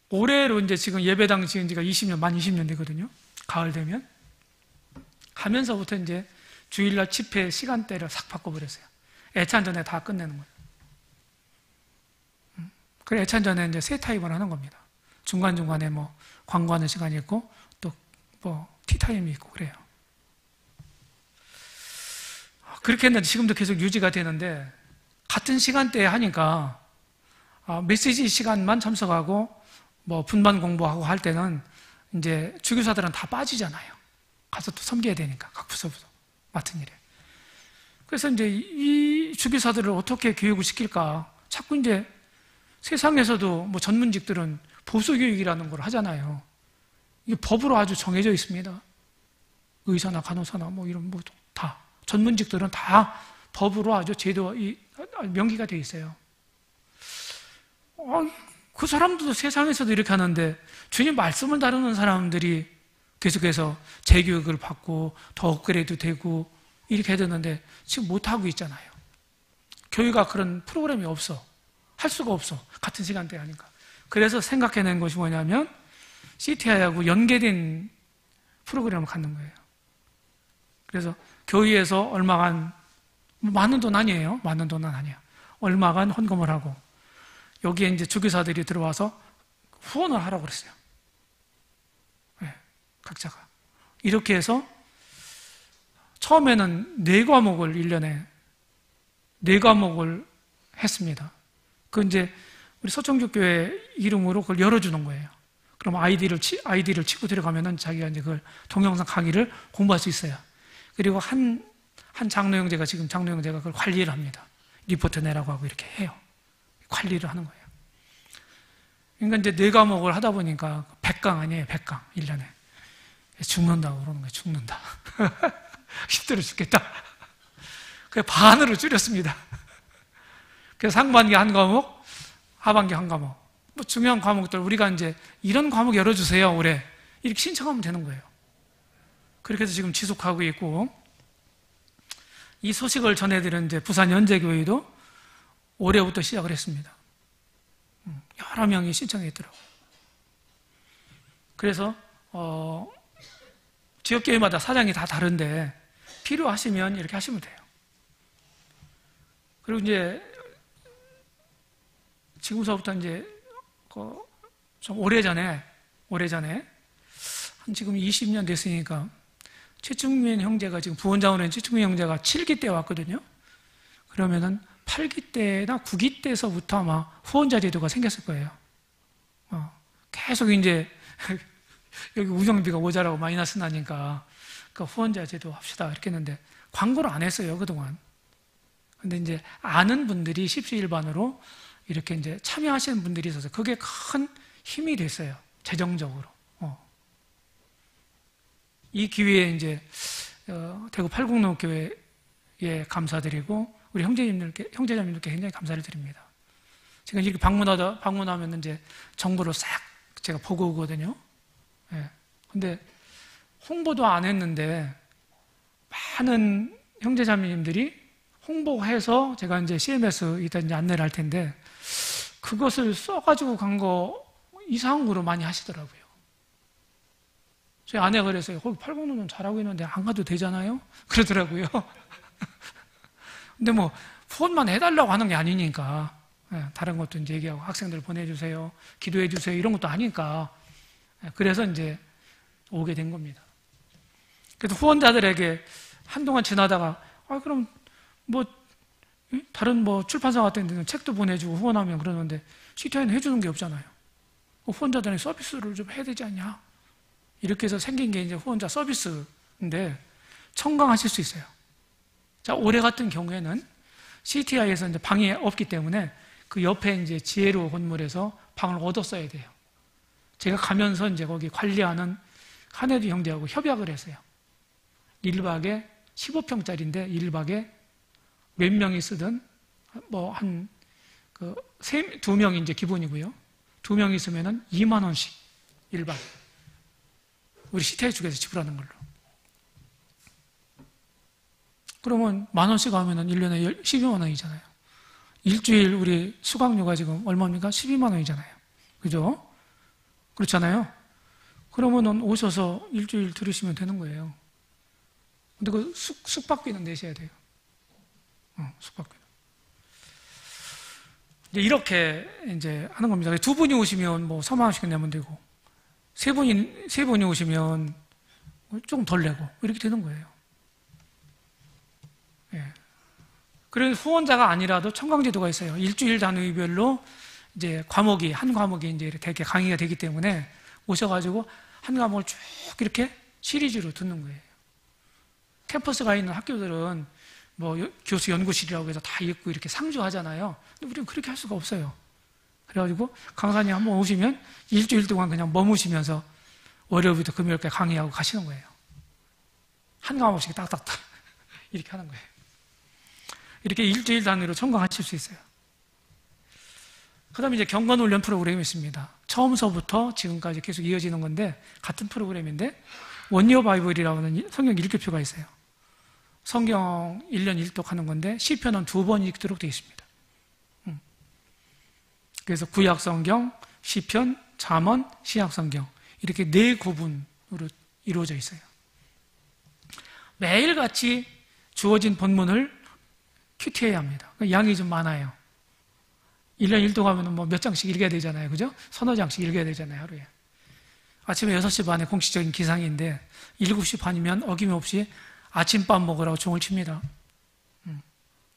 올해로 이제 지금 예배당 지은 지가 20년, 만 20년 되거든요. 가을 되면. 하면서부터 이제 주일날 집회 시간대를 싹 바꿔버렸어요. 애찬전에 다 끝내는 거예요. 그래, 애찬전에 이제 세 타입을 하는 겁니다. 중간중간에 뭐 광고하는 시간이 있고, 또 뭐 티타임이 있고, 그래요. 그렇게 했는데 지금도 계속 유지가 되는데, 같은 시간대에 하니까, 메시지 시간만 참석하고, 뭐 분반 공부하고 할 때는 이제 주교사들은 다 빠지잖아요. 가서 또 섬겨야 되니까, 각 부서부서 맡은 일에. 그래서 이제 이 주교사들을 어떻게 교육을 시킬까? 자꾸 이제 세상에서도 뭐 전문직들은 보수교육이라는 걸 하잖아요. 이게 법으로 아주 정해져 있습니다. 의사나 간호사나 뭐 이런 뭐 다. 전문직들은 다 법으로 아주 제도, 명기가 되어 있어요. 그 사람들도 세상에서도 이렇게 하는데 주님 말씀을 다루는 사람들이 계속해서 재교육을 받고 더 업그레이드 되고 이렇게 해야 되는데 지금 못하고 있잖아요. 교회가 그런 프로그램이 없어. 할 수가 없어. 같은 시간대에 하니까. 그래서 생각해낸 것이 뭐냐면 CTI하고 연계된 프로그램을 갖는 거예요. 그래서 교회에서 얼마간, 많은 돈 아니에요. 많은 돈은 아니야. 얼마간 헌금을 하고 여기에 이제 주교사들이 들어와서 후원을 하라고 그랬어요. 네, 각자가. 이렇게 해서 처음에는 4과목을 1년에 4과목을 했습니다. 그 이제 우리 서청교회 이름으로 그걸 열어주는 거예요. 그럼 아이디를 치고 들어가면은 자기가 이제 그걸 동영상 강의를 공부할 수 있어요. 그리고 한 장로 형제가 지금 장로 형제가 그걸 관리를 합니다. 리포트 내라고 하고 이렇게 해요. 관리를 하는 거예요. 그러니까 이제 4과목을 하다 보니까 100강 아니에요, 100강 1년에. 죽는다고 그러는 거예요, 죽는다. 힘들어 죽겠다. 그래서 반으로 줄였습니다. 그래서 상반기 한 과목, 하반기 한 과목. 뭐 중요한 과목들 우리가 이제 이런 과목 열어주세요, 올해. 이렇게 신청하면 되는 거예요. 그렇게 해서 지금 지속하고 있고, 이 소식을 전해드린 이제 부산 연제교회도 올해부터 시작을 했습니다. 여러 명이 신청했더라고요. 그래서, 지역교회마다 사장이 다 다른데, 필요하시면 이렇게 하시면 돼요. 그리고 이제, 지금서부터 이제, 좀 오래전에, 한 지금 20년 됐으니까, 최충민 형제가 지금 부원장으로 한 최충민 형제가 7기 때 왔거든요. 그러면은 8기 때나 9기 때서부터 아마 후원자 제도가 생겼을 거예요. 계속 이제 여기 운영비가 모자라고 마이너스 나니까 그러니까 후원자 제도 합시다 이렇게 했는데 광고를 안 했어요, 그동안. 근데 이제 아는 분들이 십시일반으로 이렇게 이제 참여하시는 분들이 있어서 그게 큰 힘이 됐어요, 재정적으로. 이 기회에 이제 대구 팔국로교회에 감사드리고 우리 형제자매님들께 굉장히 감사를 드립니다. 제가 이렇게 방문하면 이제 정보를 싹 제가 보고 오거든요. 예. 근데 홍보도 안 했는데 많은 형제자매님들이 홍보해서 제가 이제 CMS 이따 이제 안내를 할 텐데 그것을 써가지고 간 거 이상한 거로 많이 하시더라고요. 저희 아내가 그랬어요. 거기 팔공로는 잘하고 있는데 안 가도 되잖아요? 그러더라고요. 근데 뭐, 후원만 해달라고 하는 게 아니니까, 다른 것도 이제 얘기하고 학생들 보내주세요, 기도해주세요, 이런 것도 아니까, 그래서 이제 오게 된 겁니다. 그래서 후원자들에게 한동안 지나다가, 그럼 뭐, 다른 뭐 출판사 같은 데는 책도 보내주고 후원하면 그러는데, CTI는 해주는 게 없잖아요. 후원자들의 서비스를 좀 해야 되지 않냐? 이렇게 해서 생긴 게 이제 후원자 서비스인데 청강하실 수 있어요. 자, 올해 같은 경우에는 CTI에서 이제 방이 없기 때문에 그 옆에 이제 지혜로 건물에서 방을 얻어 써야 돼요. 제가 가면서 이제 거기 관리하는 한혜두 형제하고 협약을 했어요. 1박에 15평짜리인데 1박에 몇 명이 쓰든 뭐 한 두 명이 이제 기본이고요. 2명이 있으면은 2만 원씩 1박. 우리 시태회 쪽에서 지불하는 걸로. 그러면 1만 원씩 하면은 1년에 12만 원이잖아요. 일주일 우리 수강료가 지금 얼마입니까? 12만 원이잖아요. 그죠? 그렇잖아요. 그러면은 오셔서 일주일 들으시면 되는 거예요. 근데 그 숙박비는 내셔야 돼요. 숙박비. 이제 이렇게 이제 하는 겁니다. 두 분이 오시면 뭐 4만 원씩 내면 되고, 세 분이 오시면 조금 덜 내고, 이렇게 되는 거예요. 예. 그래서 후원자가 아니라도 청강제도가 있어요. 일주일 단위별로 이제 한 과목이 이제 이렇게 강의가 되기 때문에 오셔가지고 한 과목을 쭉 이렇게 시리즈로 듣는 거예요. 캠퍼스가 있는 학교들은 뭐 교수 연구실이라고 해서 다 있고 이렇게 상주하잖아요. 근데 우리는 그렇게 할 수가 없어요. 그래가지고 강사님 한번 오시면 일주일 동안 그냥 머무시면서 월요일부터 금요일까지 강의하고 가시는 거예요. 한 과목씩 딱딱딱 이렇게 하는 거예요. 이렇게 일주일 단위로 청강하실 수 있어요. 그 다음에 이제 경건훈련 프로그램이 있습니다. 처음서부터 지금까지 계속 이어지는 건데, 같은 프로그램인데, 원리어 바이블이라는 성경 읽기표가 있어요. 성경 1년 1독 하는 건데, 시편은 2번 읽도록 되어 있습니다. 그래서 구약성경, 시편, 잠언, 신약성경, 이렇게 4구분으로 이루어져 있어요. 매일같이 주어진 본문을 큐티해야 합니다. 양이 좀 많아요. 1년 1독 하면 뭐 몇 장씩 읽어야 되잖아요. 그죠? 서너 장씩 읽어야 되잖아요, 하루에. 아침에 6시 반에 공식적인 기상인데, 7시 반이면 어김없이 아침밥 먹으라고 종을 칩니다.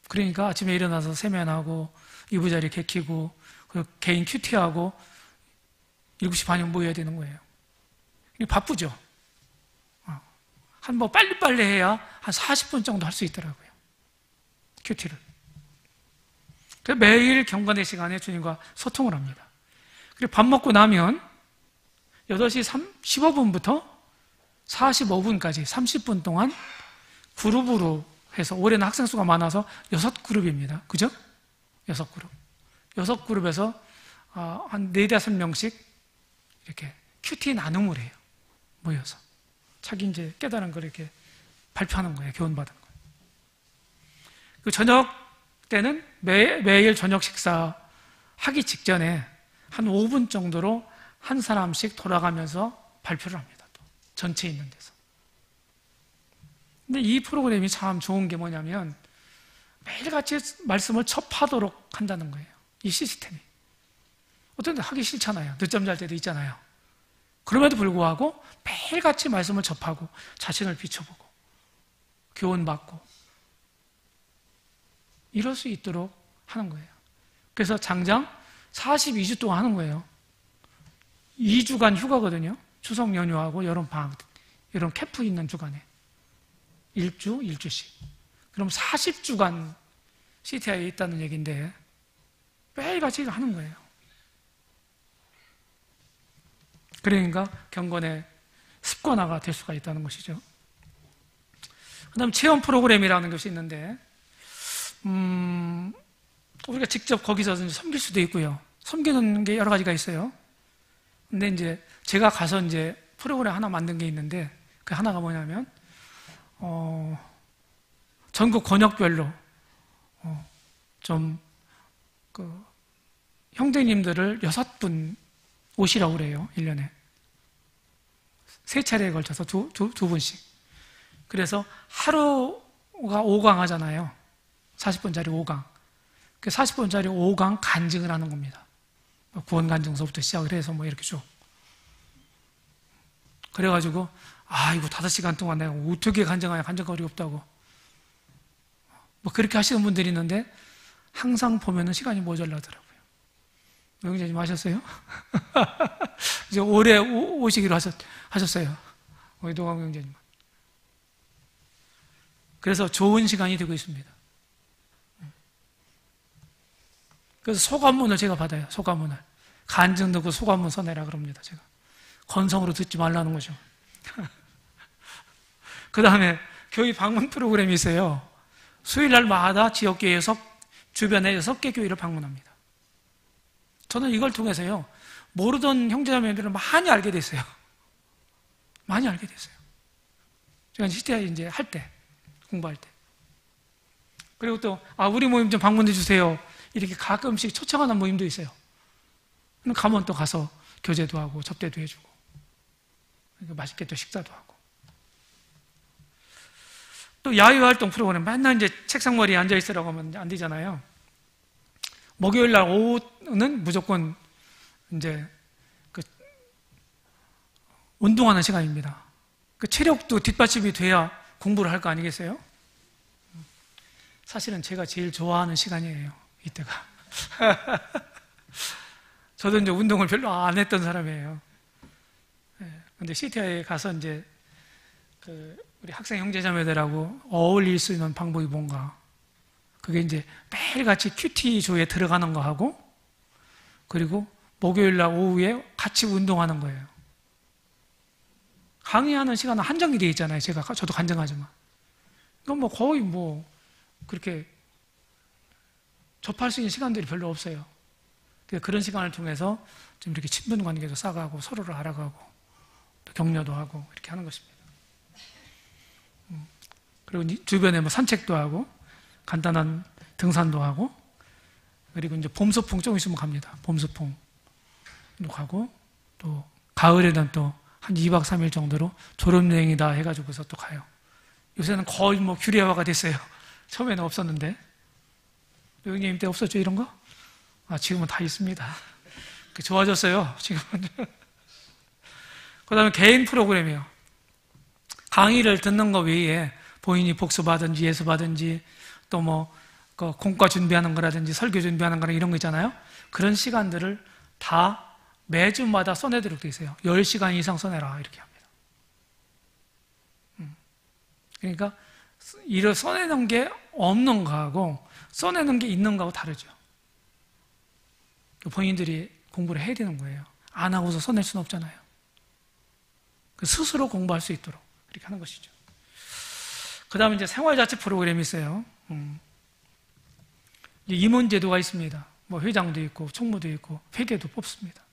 그러니까 아침에 일어나서 세면하고, 이부자리 개키고, 개인 큐티하고, 7시 반이면 모여야 되는 거예요. 바쁘죠? 뭐 빨리빨리 해야 한 40분 정도 할 수 있더라고요. 큐티를. 그래서 매일 경건의 시간에 주님과 소통을 합니다. 그리고 밥 먹고 나면 8시 15분부터 45분까지 30분 동안 그룹으로 해서, 올해는 학생 수가 많아서 6그룹입니다. 그죠? 6그룹. 6그룹에서 한 4-5명씩 이렇게 큐티 나눔을 해요. 모여서. 자기 이제 깨달은 걸 이렇게 발표하는 거예요. 교훈받은 거. 그 저녁 때는 매일 저녁 식사 하기 직전에 한 5분 정도로 한 사람씩 돌아가면서 발표를 합니다. 또 전체 있는 데서. 근데 이 프로그램이 참 좋은 게 뭐냐면 매일같이 말씀을 접하도록 한다는 거예요. 이 시스템이. 어떤 데 하기 싫잖아요. 늦잠 잘 때도 있잖아요. 그럼에도 불구하고 매일같이 말씀을 접하고 자신을 비춰보고 교훈받고 이럴 수 있도록 하는 거예요. 그래서 장장 42주 동안 하는 거예요. 2주간 휴가거든요. 추석 연휴하고 여름방학, 이런 캠프 있는 주간에 1주씩. 그럼 40주간 CTI에 있다는 얘기인데 매일같이 하는 거예요. 그러니까 경건의 습관화가 될 수가 있다는 것이죠. 그 다음 체험 프로그램이라는 것이 있는데, 우리가 직접 거기서 섬길 수도 있고요. 섬기는 게 여러 가지가 있어요. 근데 이제 제가 가서 이제 프로그램 하나 만든 게 있는데, 그 하나가 뭐냐면, 전국 권역별로, 형제님들을 6분 오시라고 그래요. 1년에. 3차례에 걸쳐서 두 분씩. 그래서 하루가 5강 하잖아요. 40분짜리 5강. 그 40분짜리 5강 간증을 하는 겁니다. 구원 간증서부터 시작을 해서 뭐 이렇게 쭉. 그래가지고, 이거 5시간 동안 내가 어떻게 간증하냐, 간증거리 없다고. 뭐 그렇게 하시는 분들이 있는데, 항상 보면은 시간이 모자라더라고요. 명제님 하셨어요? 이제 올해 오시기로 하셨어요. 우리 동학 명제님. 그래서 좋은 시간이 되고 있습니다. 그래서 소감문을 제가 받아요. 소감문을. 간증 듣고 소감문 써내라 그럽니다. 제가. 건성으로 듣지 말라는 거죠. 그 다음에 교회 방문 프로그램이 있어요. 수요일 날마다 지역교회 주변에 6개 교회를 방문합니다. 저는 이걸 통해서요, 모르던 형제자매들을 많이 알게 됐어요. 많이 알게 됐어요. 제가 CTI 이제 할 때, 공부할 때. 그리고 또, 우리 모임 좀 방문해 주세요. 이렇게 가끔씩 초청하는 모임도 있어요. 가면 또 가서 교제도 하고, 접대도 해주고, 맛있게 또 식사도 하고. 또 야외활동 프로그램, 맨날 이제 책상머리에 앉아있으라고 하면 안 되잖아요. 목요일 날 오후는 무조건 이제 운동하는 시간입니다. 체력도 뒷받침이 돼야 공부를 할 거 아니겠어요? 사실은 제가 제일 좋아하는 시간이에요, 이때가. 저도 이제 운동을 별로 안 했던 사람이에요. 근데 CTI에 가서 이제 우리 학생 형제자매들하고 어울릴 수 있는 방법이 뭔가. 그게 이제 매일같이 큐티조에 들어가는 거 하고, 그리고 목요일 날 오후에 같이 운동하는 거예요. 강의하는 시간은 한정이 되어 있잖아요. 저도 간증하지만. 이건 뭐 거의 그렇게 접할 수 있는 시간들이 별로 없어요. 그런 시간을 통해서 좀 이렇게 친분 관계도 쌓아가고, 서로를 알아가고, 또 격려도 하고, 이렇게 하는 것입니다. 그리고 주변에 산책도 하고, 간단한 등산도 하고, 그리고 이제 봄소풍 좀 있으면 갑니다. 봄소풍도 가고, 또 가을에는 또 한 2박 3일 정도로 졸업여행이다 해가지고서 또 가요. 요새는 거의 규례화가 됐어요. 처음에는 없었는데. 여행님 때 없었죠, 이런 거? 지금은 다 있습니다. 좋아졌어요, 지금은. 그 다음에 개인 프로그램이요. 강의를 듣는 거 외에 본인이 복수받은지 예수받은지 또 공과 준비하는 거라든지 설교 준비하는 거나 이런 거 있잖아요. 그런 시간들을 다 매주마다 써내도록 되어 있어요. 10시간 이상 써내라 이렇게 합니다. 그러니까 이를 써내는 게 없는 거하고 써내는 게 있는 거하고 다르죠. 본인들이 공부를 해야 되는 거예요. 안 하고서 써낼 수는 없잖아요. 스스로 공부할 수 있도록 이렇게 하는 것이죠. 그 다음에 이제 생활자치 프로그램이 있어요. 임원제도가 있습니다. 회장도 있고, 총무도 있고, 회계도 뽑습니다.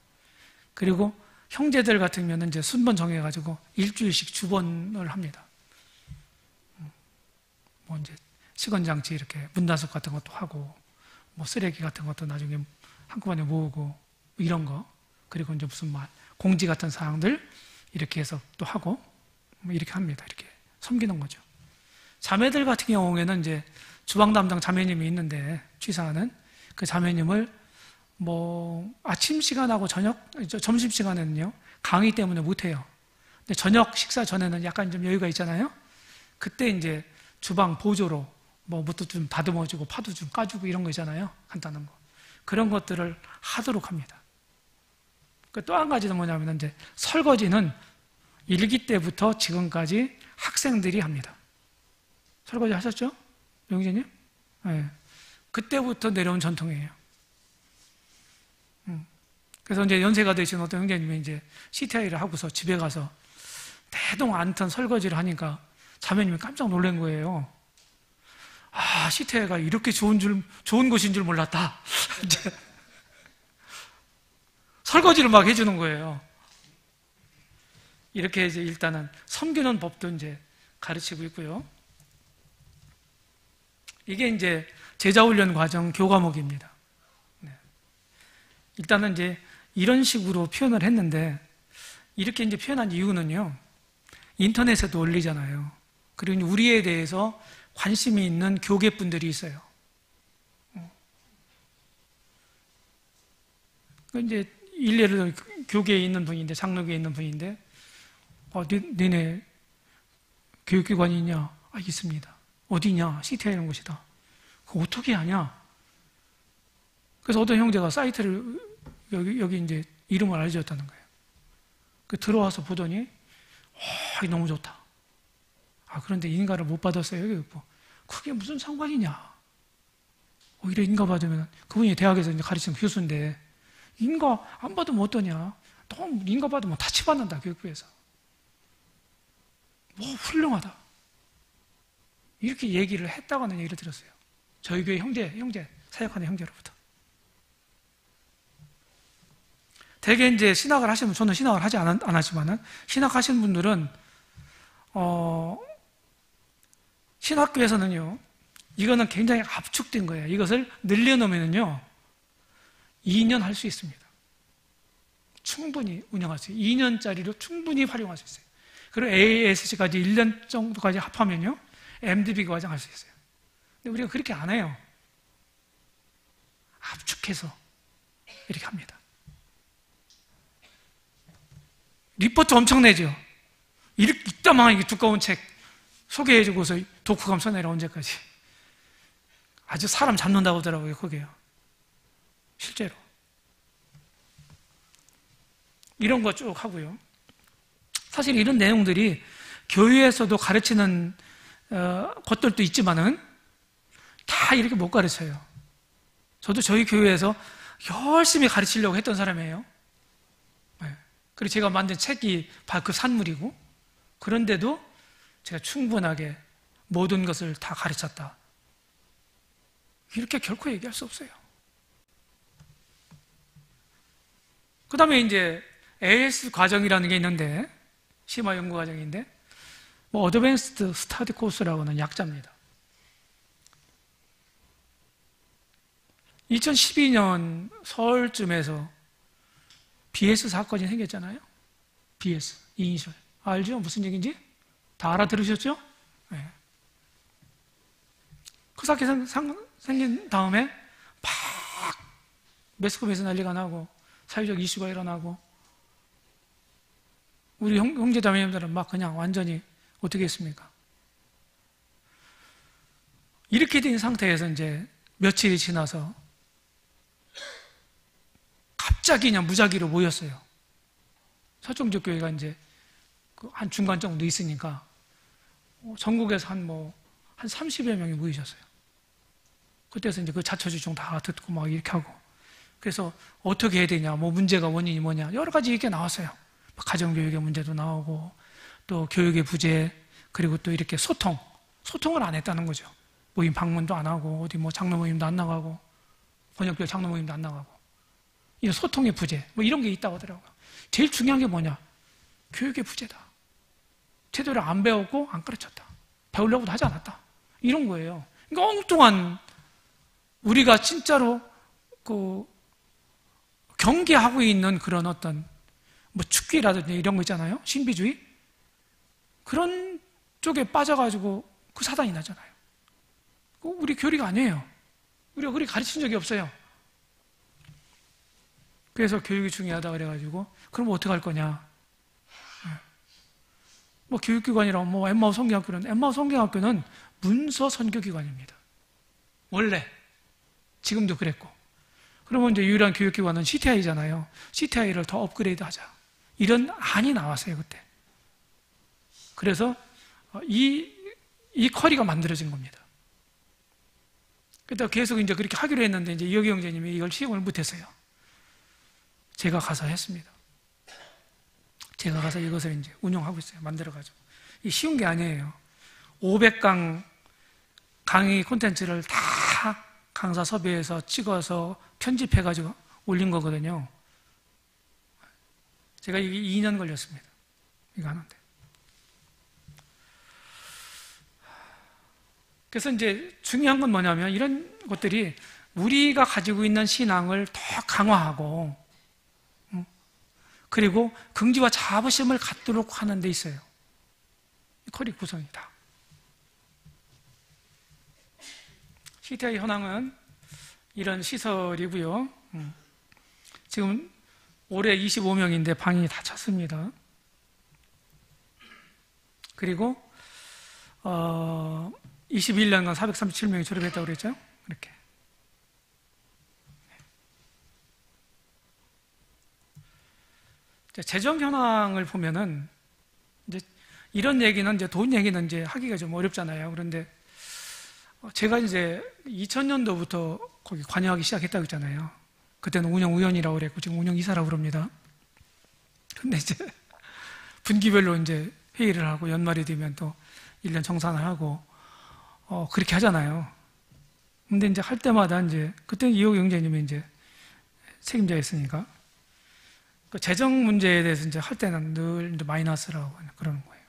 그리고 형제들 같으면 이제 순번 정해가지고 일주일씩 주번을 합니다. 이제 시건장치 이렇게 문단속 같은 것도 하고, 쓰레기 같은 것도 나중에 한꺼번에 모으고, 이런 거. 그리고 이제 공지 같은 사항들 이렇게 해서 또 하고, 이렇게 합니다. 이렇게 섬기는 거죠. 자매들 같은 경우에는 이제 주방 담당 자매님이 있는데, 취사하는 그 자매님을 아침 시간하고 점심 시간에는요, 강의 때문에 못해요. 근데 저녁 식사 전에는 약간 좀 여유가 있잖아요? 그때 이제 주방 보조로 뭣도 좀 다듬어주고, 파도 좀 까주고 이런 거 있잖아요? 간단한 거. 그런 것들을 하도록 합니다. 또 한 가지는 뭐냐면 이제 설거지는 1기 때부터 지금까지 학생들이 합니다. 설거지 하셨죠? 명진님? 네. 그때부터 내려온 전통이에요. 그래서 이제 연세가 되신 어떤 형제님이 이제 CTI를 하고서 집에 가서 대동 안턴 설거지를 하니까 자매님이 깜짝 놀란 거예요. CTI가 이렇게 좋은 곳인 줄 몰랐다. 이제 설거지를 막 해주는 거예요. 이렇게 이제 일단은 섬기는 법도 이제 가르치고 있고요. 이게 이제 제자훈련 과정 교과목입니다. 네. 일단은 이제 이런 식으로 표현을 했는데, 이렇게 이제 표현한 이유는요, 인터넷에도 올리잖아요. 그리고 우리에 대해서 관심이 있는 교계분들이 있어요. 이제 일례로 교계에 있는 분인데, 장로교에 있는 분인데, 니네 교육기관이 있냐? 있습니다. 어디냐? CTI 이런 곳이다. 그거 어떻게 하냐? 그래서 어떤 형제가 사이트를 여기 이제 이름을 알려줬다는 거예요. 들어와서 보더니, 너무 좋다. 그런데 인가를 못 받았어요. 그게 무슨 상관이냐? 오히려 인가 받으면, 그분이 대학에서 이제 가르치는 교수인데, 인가 안 받으면 어떠냐? 너무 인가 봐도 뭐 다치받는다, 교육부에서. 뭐 훌륭하다. 이렇게 얘기를 했다고는 얘기를 들었어요. 저희 교회 형제, 사역하는 형제로부터. 대개 이제 신학을 하시면, 저는 신학을 하지 않았지만은, 신학하시는 분들은, 신학교에서는요, 이거는 굉장히 압축된 거예요. 이것을 늘려놓으면요, 2년 할 수 있습니다. 충분히 운영할 수 있어요. 2년짜리로 충분히 활용할 수 있어요. 그리고 AASC까지 1년 정도까지 합하면요, MDB 과정 할 수 있어요. 근데 우리가 그렇게 안 해요. 압축해서 이렇게 합니다. 리포트 엄청 내죠. 이렇게 이따만하게 두꺼운 책 소개해주고서 독후감 써내라, 언제까지. 아주 사람 잡는다고 하더라고요, 거기에요. 실제로. 이런 거 쭉 하고요. 사실 이런 내용들이 교회에서도 가르치는 것들도 있지만은 다 이렇게 못 가르쳐요. 저도 저희 교회에서 열심히 가르치려고 했던 사람이에요. 그리고 제가 만든 책이 바로 그 산물이고, 그런데도 제가 충분하게 모든 것을 다 가르쳤다, 이렇게 결코 얘기할 수 없어요. 그 다음에 이제 AS 과정이라는 게 있는데, 심화 연구 과정인데, 어드밴스드 스터디 코스라고는 약자입니다. 2012년 서울쯤에서 BS 사건이 생겼잖아요. BS, 이니셜. 알죠? 무슨 얘기인지? 다 알아들으셨죠? 네. 그 사건이 생긴 다음에 막 매스컴에서 난리가 나고 사회적 이슈가 일어나고, 우리 형제자매님들은 막 그냥 완전히 어떻게 했습니까? 이렇게 된 상태에서 이제 며칠이 지나서 갑자기 그냥 무작위로 모였어요. 서정적 교회가 이제 한 중간 정도 있으니까 전국에서 한 30여 명이 모이셨어요. 그때서 이제 그 자초지종 다 듣고 막 이렇게 하고, 그래서 어떻게 해야 되냐, 문제가 원인이 뭐냐, 여러 가지 얘기가 나왔어요. 가정교육의 문제도 나오고, 또 교육의 부재, 그리고 또 이렇게 소통을 안 했다는 거죠. 모임 방문도 안 하고, 어디 장로 모임도 안 나가고, 번역별 장로 모임도 안 나가고, 이 소통의 부재, 이런 게 있다고 하더라고요. 제일 중요한 게 뭐냐? 교육의 부재다. 제대로 안 배웠고, 안 가르쳤다. 배우려고도 하지 않았다. 이런 거예요. 그러니까 엉뚱한, 우리가 진짜로 경계하고 있는 그런 어떤 축기라든지 이런 거 있잖아요. 신비주의. 그런 쪽에 빠져가지고 그 사단이 나잖아요. 우리 교리가 아니에요. 우리가 그렇게 가르친 적이 없어요. 그래서 교육이 중요하다 그래가지고, 그럼 어떻게 할 거냐? 교육기관이랑 엠마오 성경학교는, 엠마오 성경학교는 문서 선교기관입니다. 원래. 지금도 그랬고. 그러면 이제 유일한 교육기관은 CTI잖아요. CTI를 더 업그레이드 하자. 이런 안이 나왔어요, 그때. 그래서 이 커리가 만들어진 겁니다. 그때 계속 이제 그렇게 하기로 했는데, 이제 이혁이 형제님이 이걸 시행을 못했어요. 제가 가서 했습니다. 제가 가서 이것을 이제 운영하고 있어요. 만들어가지고. 이 쉬운 게 아니에요. 500강 강의 콘텐츠를 다 강사 섭외해서 찍어서 편집해가지고 올린 거거든요. 제가 이게 2년 걸렸습니다. 이거 하는데. 그래서 이제 중요한 건 뭐냐면, 이런 것들이 우리가 가지고 있는 신앙을 더 강화하고, 그리고 긍지와 자부심을 갖도록 하는 데 있어요. 커리 구성이다. CTI 현황은 이런 시설이고요. 지금 올해 25명인데 방이 다 찼습니다. 그리고 21년간 437명이 졸업했다고 그랬죠? 이렇게. 재정 현황을 보면은, 이제 이런 얘기는, 이제 돈 얘기는 이제 하기가 좀 어렵잖아요. 그런데 제가 이제 2000년도부터 거기 관여하기 시작했다고 했잖아요. 그때는 운영위원이라고 그랬고, 지금 운영이사라고 그럽니다. 근데 이제 분기별로 이제 회의를 하고 연말이 되면 또 1년 정산을 하고 그렇게 하잖아요. 근데 이제 할 때마다 이제 그때 이호 형제님이 이제 책임자였으니까 그 재정 문제에 대해서 이제 할 때는 늘 이제 마이너스라고 그러는 거예요.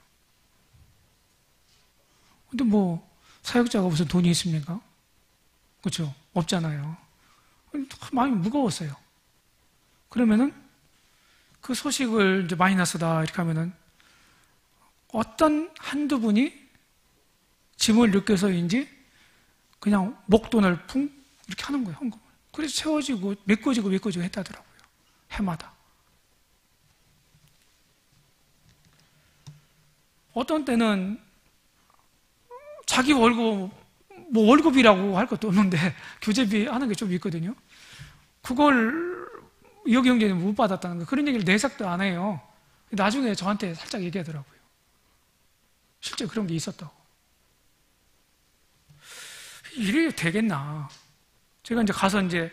근데 뭐 사역자가 무슨 돈이 있습니까? 그렇죠? 없잖아요. 많이 무거웠어요. 그러면은 그 소식을 이제 마이너스다 이렇게 하면은 어떤 한두 분이 짐을 느껴서인지 그냥 목돈을 풍 이렇게 하는 거예요, 헌금을. 그래서 채워지고 메꿔지고 했다더라고요. 해마다. 어떤 때는 자기 월급, 뭐 월급이라고 할 것도 없는데 교재비 하는 게 좀 있거든요. 그걸 여기 형제는 못 받았다는 거, 그런 얘기를 내색도 안 해요. 나중에 저한테 살짝 얘기하더라고요. 실제 그런 게 있었다고. 이래야 되겠나. 제가 이제 가서 이제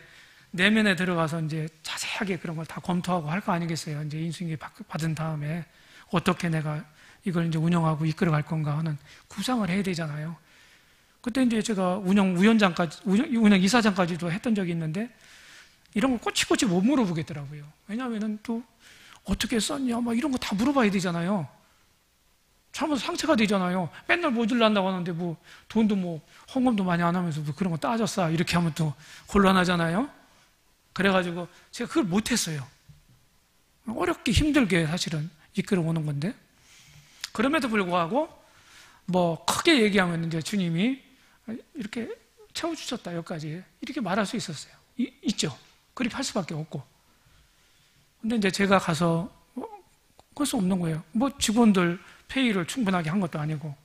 내면에 들어가서 이제 자세하게 그런 걸 다 검토하고 할 거 아니겠어요. 이제 인수인계 받은 다음에 어떻게 내가 이걸 이제 운영하고 이끌어갈 건가 하는 구상을 해야 되잖아요. 그때 이제 제가 운영 이사장까지도 했던 적이 있는데 이런 걸 꼬치꼬치 못 물어보겠더라고요. 왜냐하면은 또 어떻게 썼냐 막 이런 거 다 물어봐야 되잖아요. 잘못 상처가 되잖아요. 맨날 모질란다고 하는데 뭐 돈도 뭐 헌금도 많이 안 하면서 뭐 그런 거 따졌어 이렇게 하면 또 곤란하잖아요. 그래가지고 제가 그걸 못했어요. 어렵게 힘들게 사실은 이끌어 오는 건데, 그럼에도 불구하고 뭐 크게 얘기하면 이제 주님이 이렇게 채워주셨다 여기까지 이렇게 말할 수 있었어요. 있죠. 그렇게 할 수밖에 없고. 근데 이제 제가 가서 그럴 수 없는 거예요. 뭐 직원들 페이를 충분하게 한 것도 아니고,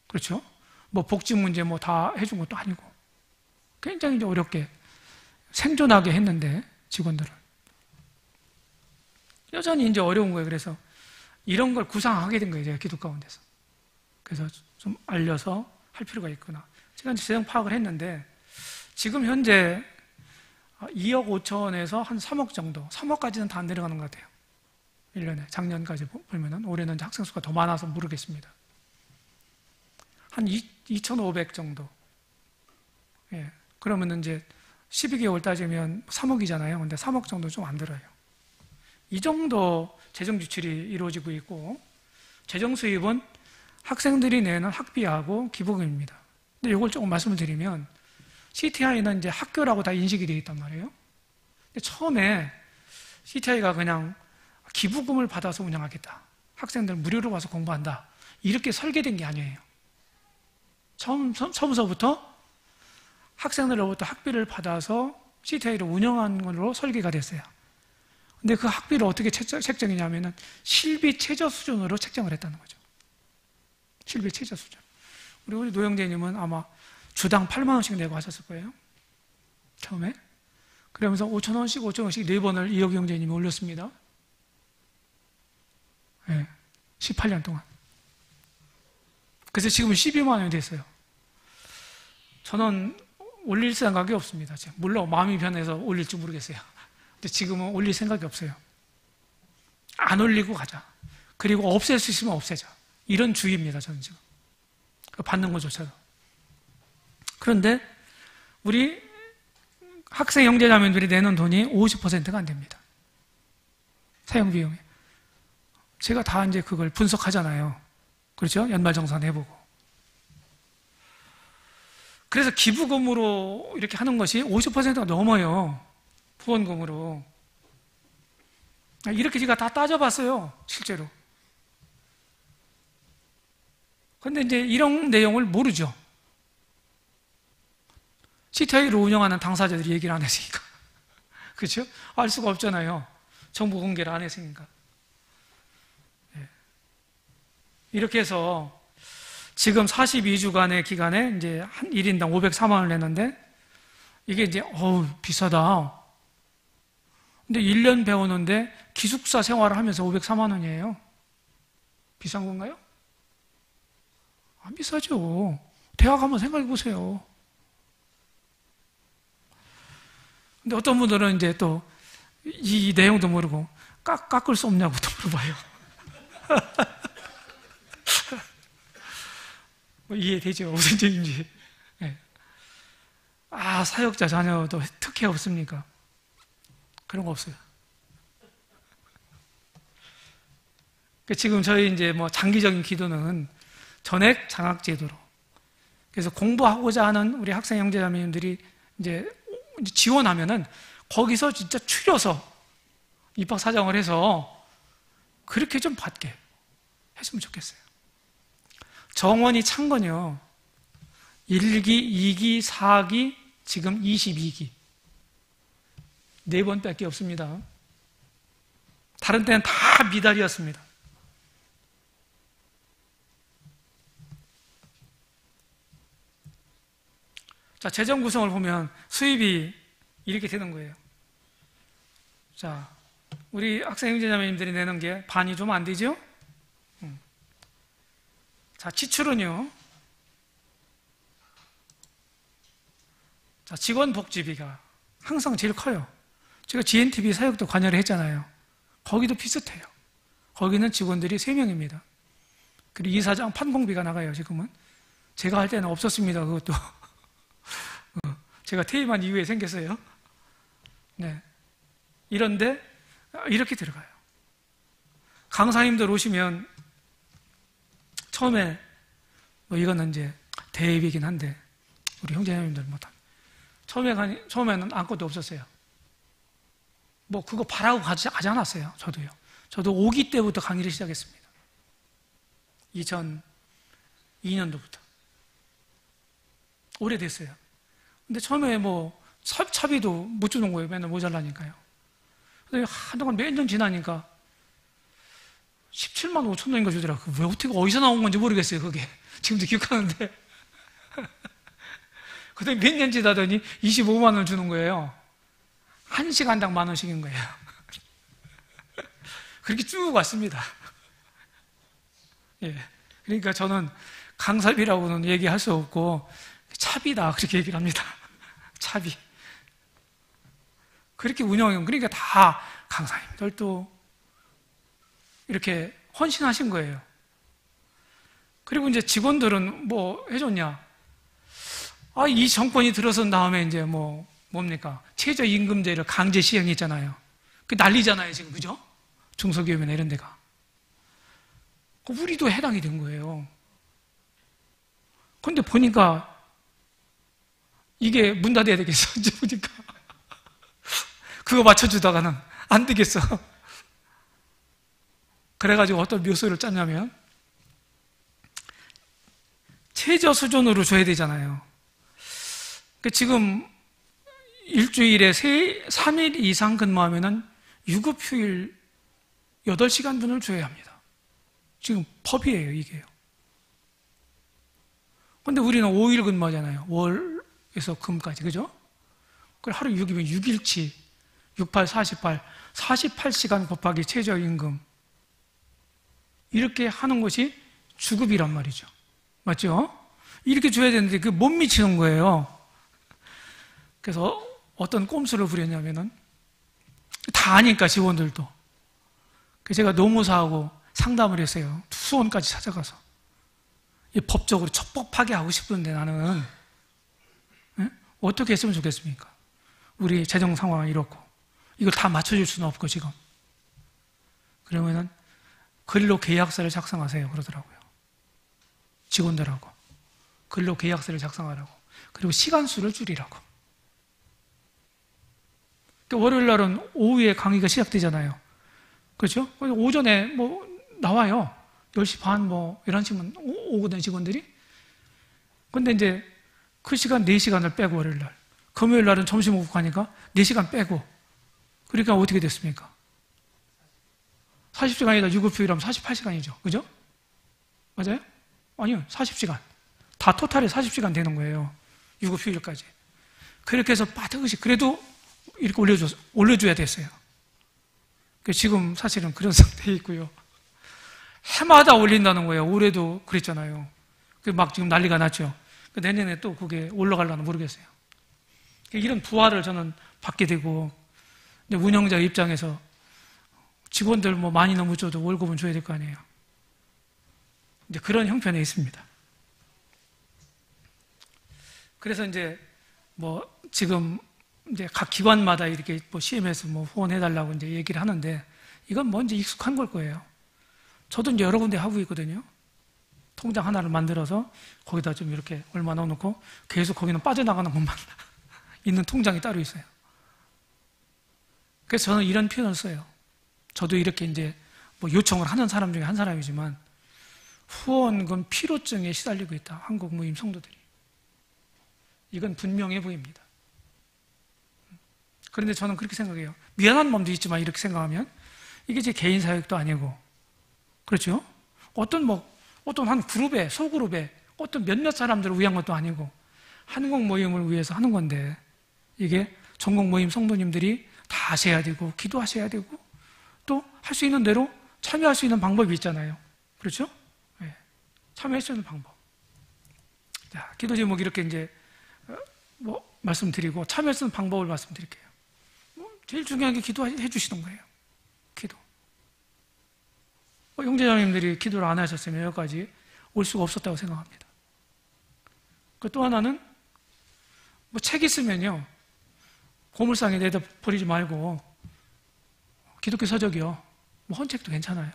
그렇죠? 뭐 복지 문제 뭐 다 해준 것도 아니고, 굉장히 이제 어렵게 생존하게 했는데 직원들을 여전히 이제 어려운 거예요. 그래서 이런 걸 구상하게 된 거예요. 제가 기도 가운데서. 그래서 좀 알려서 할 필요가 있구나. 제가 이제 재정 파악을 했는데 지금 현재 2억 5천에서 한 3억 정도, 3억까지는 다 안 내려가는 것 같아요. 1년에. 작년까지 보면은. 올해는 학생 수가 더 많아서 모르겠습니다. 한 2,500 정도. 예. 그러면은 이제 12개월 따지면 3억이잖아요. 근데 3억 정도 좀 안 들어요. 이 정도 재정 지출이 이루어지고 있고, 재정 수입은 학생들이 내는 학비하고 기부금입니다. 근데 이걸 조금 말씀을 드리면, CTI는 이제 학교라고 다 인식이 되어 있단 말이에요. 근데 처음에 CTI가 그냥 기부금을 받아서 운영하겠다, 학생들 무료로 와서 공부한다, 이렇게 설계된 게 아니에요. 처음서부터 학생들로부터 학비를 받아서 CTI를 운영하는 걸로 설계가 됐어요. 근데 그 학비를 어떻게 책정이냐면은 실비 최저 수준으로 책정을 했다는 거죠. 실비 최저 수준. 우리 노영재님은 아마 주당 8만 원씩 내고 하셨을 거예요. 처음에. 그러면서 5천 원씩 4번을 이혁 형제님이 올렸습니다. 네, 18년 동안. 그래서 지금 12만 원이 됐어요. 저는 올릴 생각이 없습니다. 지금. 물론 마음이 변해서 올릴지 모르겠어요. 근데 지금은 올릴 생각이 없어요. 안 올리고 가자. 그리고 없앨 수 있으면 없애자. 이런 주의입니다, 저는 지금. 받는 것조차도. 그런데 우리 학생 형제자매들이 내는 돈이 50%가 안 됩니다. 사용 비용이. 제가 다 이제 그걸 분석하잖아요. 그렇죠? 연말정산 해보고. 그래서 기부금으로 이렇게 하는 것이 50%가 넘어요. 후원금으로. 이렇게 제가 다 따져봤어요. 실제로. 근데 이제 이런 내용을 모르죠. CTI로 운영하는 당사자들이 얘기를 안 했으니까. 그렇죠? 알 수가 없잖아요. 정보 공개를 안 했으니까. 네. 이렇게 해서 지금 42주간의 기간에 이제 한 1인당 504만 원을 냈는데, 이게 이제 비싸다. 근데 1년 배우는데 기숙사 생활을 하면서 504만 원이에요. 비싼 건가요? 안 비싸죠. 대학 한번 생각해 보세요. 근데 어떤 분들은 이제 또 이 내용도 모르고 깎을 수 없냐고 또 물어봐요. 뭐 이해되죠? 무슨 얘기인지. 네. 사역자 자녀도 특혜 없습니까? 그런 거 없어요. 지금 저희 이제 뭐 장기적인 기도는 전액 장학 제도로. 그래서 공부하고자 하는 우리 학생 형제자매님들이 이제 지원하면은 거기서 진짜 추려서 입학 사정을 해서 그렇게 좀 받게 했으면 좋겠어요. 정원이 찬 건요, 1기, 2기, 4기, 지금 22기. 4번밖에 없습니다. 다른 때는 다 미달이었습니다. 자, 재정 구성을 보면 수입이 이렇게 되는 거예요. 자, 우리 학생 형제자매님들이 내는 게 반이 좀 안 되죠? 자, 지출은요. 자, 직원 복지비가 항상 제일 커요. 제가 GNTV 사역도 관여를 했잖아요. 거기도 비슷해요. 거기는 직원들이 3명입니다. 그리고 이사장 판공비가 나가요, 지금은. 제가 할 때는 없었습니다, 그것도. 제가 퇴임한 이후에 생겼어요. 네. 이런데, 이렇게 들어가요. 강사님들 오시면, 처음에, 뭐 이거는 이제 대입이긴 한데, 우리 형제님들 못한. 처음에는 아무것도 없었어요. 뭐 그거 바라고 가지 않았어요. 저도요. 저도 5기 때부터 강의를 시작했습니다. 2002년도부터. 오래됐어요. 근데 처음에 뭐 차비도 못 주는 거예요. 맨날 모자라니까요. 근데 한동안 몇 년 지나니까 17만 5천 원인가 주더라고요. 왜 어떻게 어디서 나온 건지 모르겠어요. 그게 지금도 기억하는데. 그다음에 몇 년 지나더니 25만 원 주는 거예요. 1시간당 10,000원씩인 거예요. 그렇게 쭉 왔습니다. 예. 그러니까 저는 강사비라고는 얘기할 수 없고 차비다 그렇게 얘기를 합니다. 차비. 그렇게 운영해요. 그러니까 다 강사님들도 이렇게 헌신하신 거예요. 그리고 이제 직원들은 뭐 해줬냐? 이 정권이 들어선 다음에 이제 뭡니까? 최저임금제를 강제 시행했잖아요. 그 난리잖아요, 지금. 그죠? 중소기업이나 이런 데가. 우리도 해당이 된 거예요. 근데 보니까 이게 문 닫아야 되겠어. 이제 보니까. 그거 맞춰주다가는 안 되겠어. 그래가지고 어떤 묘소를 짰냐면, 최저 수준으로 줘야 되잖아요. 지금 일주일에 3일 이상 근무하면은 유급휴일 8시간 분을 줘야 합니다. 지금 법이에요, 이게요. 근데 우리는 5일 근무하잖아요. 월에서 금까지, 그죠? 그걸 하루 6이면 6일치, 68, 48, 48시간 곱하기 최저임금. 이렇게 하는 것이 주급이란 말이죠. 맞죠? 이렇게 줘야 되는데 그게 못 미치는 거예요. 그래서 어떤 꼼수를 부렸냐면은 다 아니까 직원들도. 그래서 제가 노무사하고 상담을 했어요. 수원까지 찾아가서. 법적으로 촉법하게 하고 싶은데 나는 어떻게 했으면 좋겠습니까? 우리 재정 상황은 이렇고 이걸 다 맞춰줄 수는 없고 지금. 그러면은 근로계약서를 작성하세요 그러더라고요. 직원들하고 근로계약서를 작성하라고. 그리고 시간수를 줄이라고. 월요일 날은 오후에 강의가 시작되잖아요. 그렇죠? 오전에 나와요. 10시 반, 11시면 오거든, 직원들이. 근데 이제 그 시간 4시간을 빼고 월요일 날. 금요일 날은 점심 먹고 가니까 4시간 빼고. 그러니까 어떻게 됐습니까? 40시간이다 유급휴일하면 48시간이죠. 그죠? 맞아요? 아니요, 40시간. 다 토탈이 40시간 되는 거예요. 유급휴일까지. 그렇게 해서 빠듯이, 그래도 이렇게 올려줘야 됐어요. 지금 사실은 그런 상태에 있고요. 해마다 올린다는 거예요. 올해도 그랬잖아요. 막 지금 난리가 났죠. 내년에 또 그게 올라갈려나 모르겠어요. 이런 부활을 저는 받게 되고, 운영자 입장에서 직원들 뭐 많이 너무 줘도 월급은 줘야 될 거 아니에요. 이제 그런 형편에 있습니다. 그래서 이제 뭐 지금 이제 각 기관마다 이렇게 뭐 CMS 뭐 후원해달라고 이제 얘기를 하는데 이건 뭐 이제 익숙한 걸 거예요. 저도 이제 여러 군데 하고 있거든요. 통장 하나를 만들어서 거기다 좀 이렇게 얼마 넣어놓고 계속 거기는 빠져나가는 것만 있는 통장이 따로 있어요. 그래서 저는 이런 표현을 써요. 저도 이렇게 이제 뭐 요청을 하는 사람 중에 한 사람이지만 후원금 피로증에 시달리고 있다. 한국 모임 성도들이. 이건 분명해 보입니다. 그런데 저는 그렇게 생각해요. 미안한 마음도 있지만 이렇게 생각하면 이게 제 개인 사역도 아니고 그렇죠? 어떤 한 그룹에, 소그룹에 어떤 몇몇 사람들을 위한 것도 아니고 한국 모임을 위해서 하는 건데 이게 전국 모임 성도님들이 다 하셔야 되고 기도하셔야 되고 또 할 수 있는 대로 참여할 수 있는 방법이 있잖아요. 그렇죠? 네. 참여할 수 있는 방법. 자, 기도 제목 이렇게 이제 뭐 말씀드리고 참여할 수 있는 방법을 말씀드릴게요. 제일 중요한 게 기도해 주시는 거예요. 기도. 형제자매님들이 기도를 안 하셨으면 여기까지 올 수가 없었다고 생각합니다. 또 하나는 뭐 책 있으면요 고물상에 내다 버리지 말고 기독교 서적이요 뭐 헌책도 괜찮아요.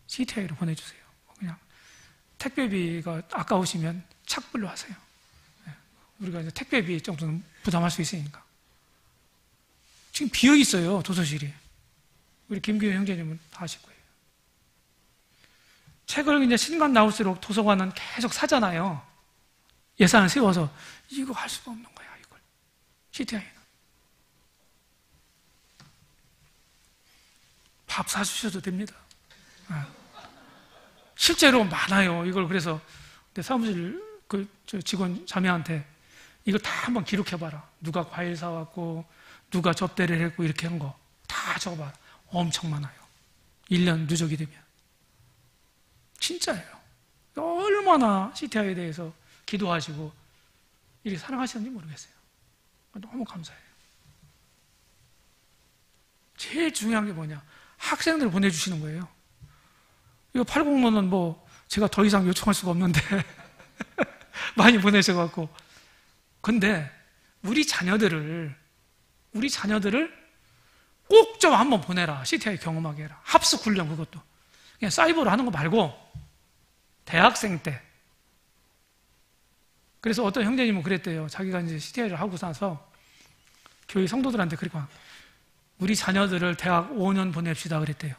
CTI로 보내주세요. 그냥 택배비가 아까우시면 착불로 하세요. 우리가 이제 택배비 정도는 부담할 수 있으니까. 지금 비어 있어요 도서실이. 우리 김규현 형제님은 다 아실 거예요. 책을 이제 신간 나올수록 도서관은 계속 사잖아요. 예산을 세워서 이거 할 수가 없는 거야 이걸. CTI는 밥 사주셔도 됩니다. 실제로 많아요. 이걸 그래서 내 사무실 저 직원 자매한테 이걸 다 한번 기록해봐라. 누가 과일 사왔고 누가 접대를 했고 이렇게 한 거 다 적어봐라. 엄청 많아요. 1년 누적이 되면. 진짜예요. 얼마나 CTI에 대해서 기도하시고 이렇게 사랑하시는지 모르겠어요. 너무 감사해요. 제일 중요한 게 뭐냐? 학생들 보내주시는 거예요. 이거 8공로는 뭐 제가 더 이상 요청할 수가 없는데 많이 보내셔갖고. 근데 우리 자녀들을 꼭 좀 한번 보내라. CTI 경험하게 해라. 합숙 훈련 그것도. 그냥 사이버로 하는 거 말고 대학생 때. 그래서 어떤 형제님은 그랬대요. 자기가 이제 CTI를 하고 나서 교회 성도들한테 그렇게 우리 자녀들을 대학 5년 보냅시다 그랬대요.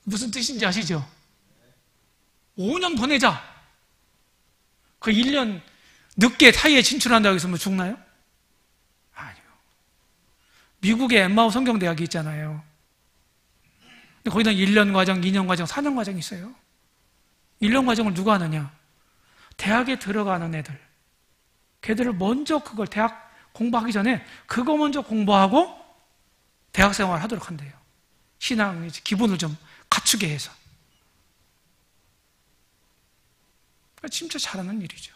무슨 뜻인지 아시죠? 5년 보내자. 그 1년 늦게 타이에 진출한다고 해서 뭐 죽나요? 아니요. 미국의 엠마오 성경대학이 있잖아요. 근데 거기는 1년 과정, 2년 과정, 4년 과정이 있어요. 1년 과정을 누가 하느냐? 대학에 들어가는 애들. 걔들을 먼저 그걸 대학 공부하기 전에 그거 먼저 공부하고 대학 생활 하도록 한대요. 신앙 기본을 좀 갖추게 해서. 진짜 잘하는 일이죠.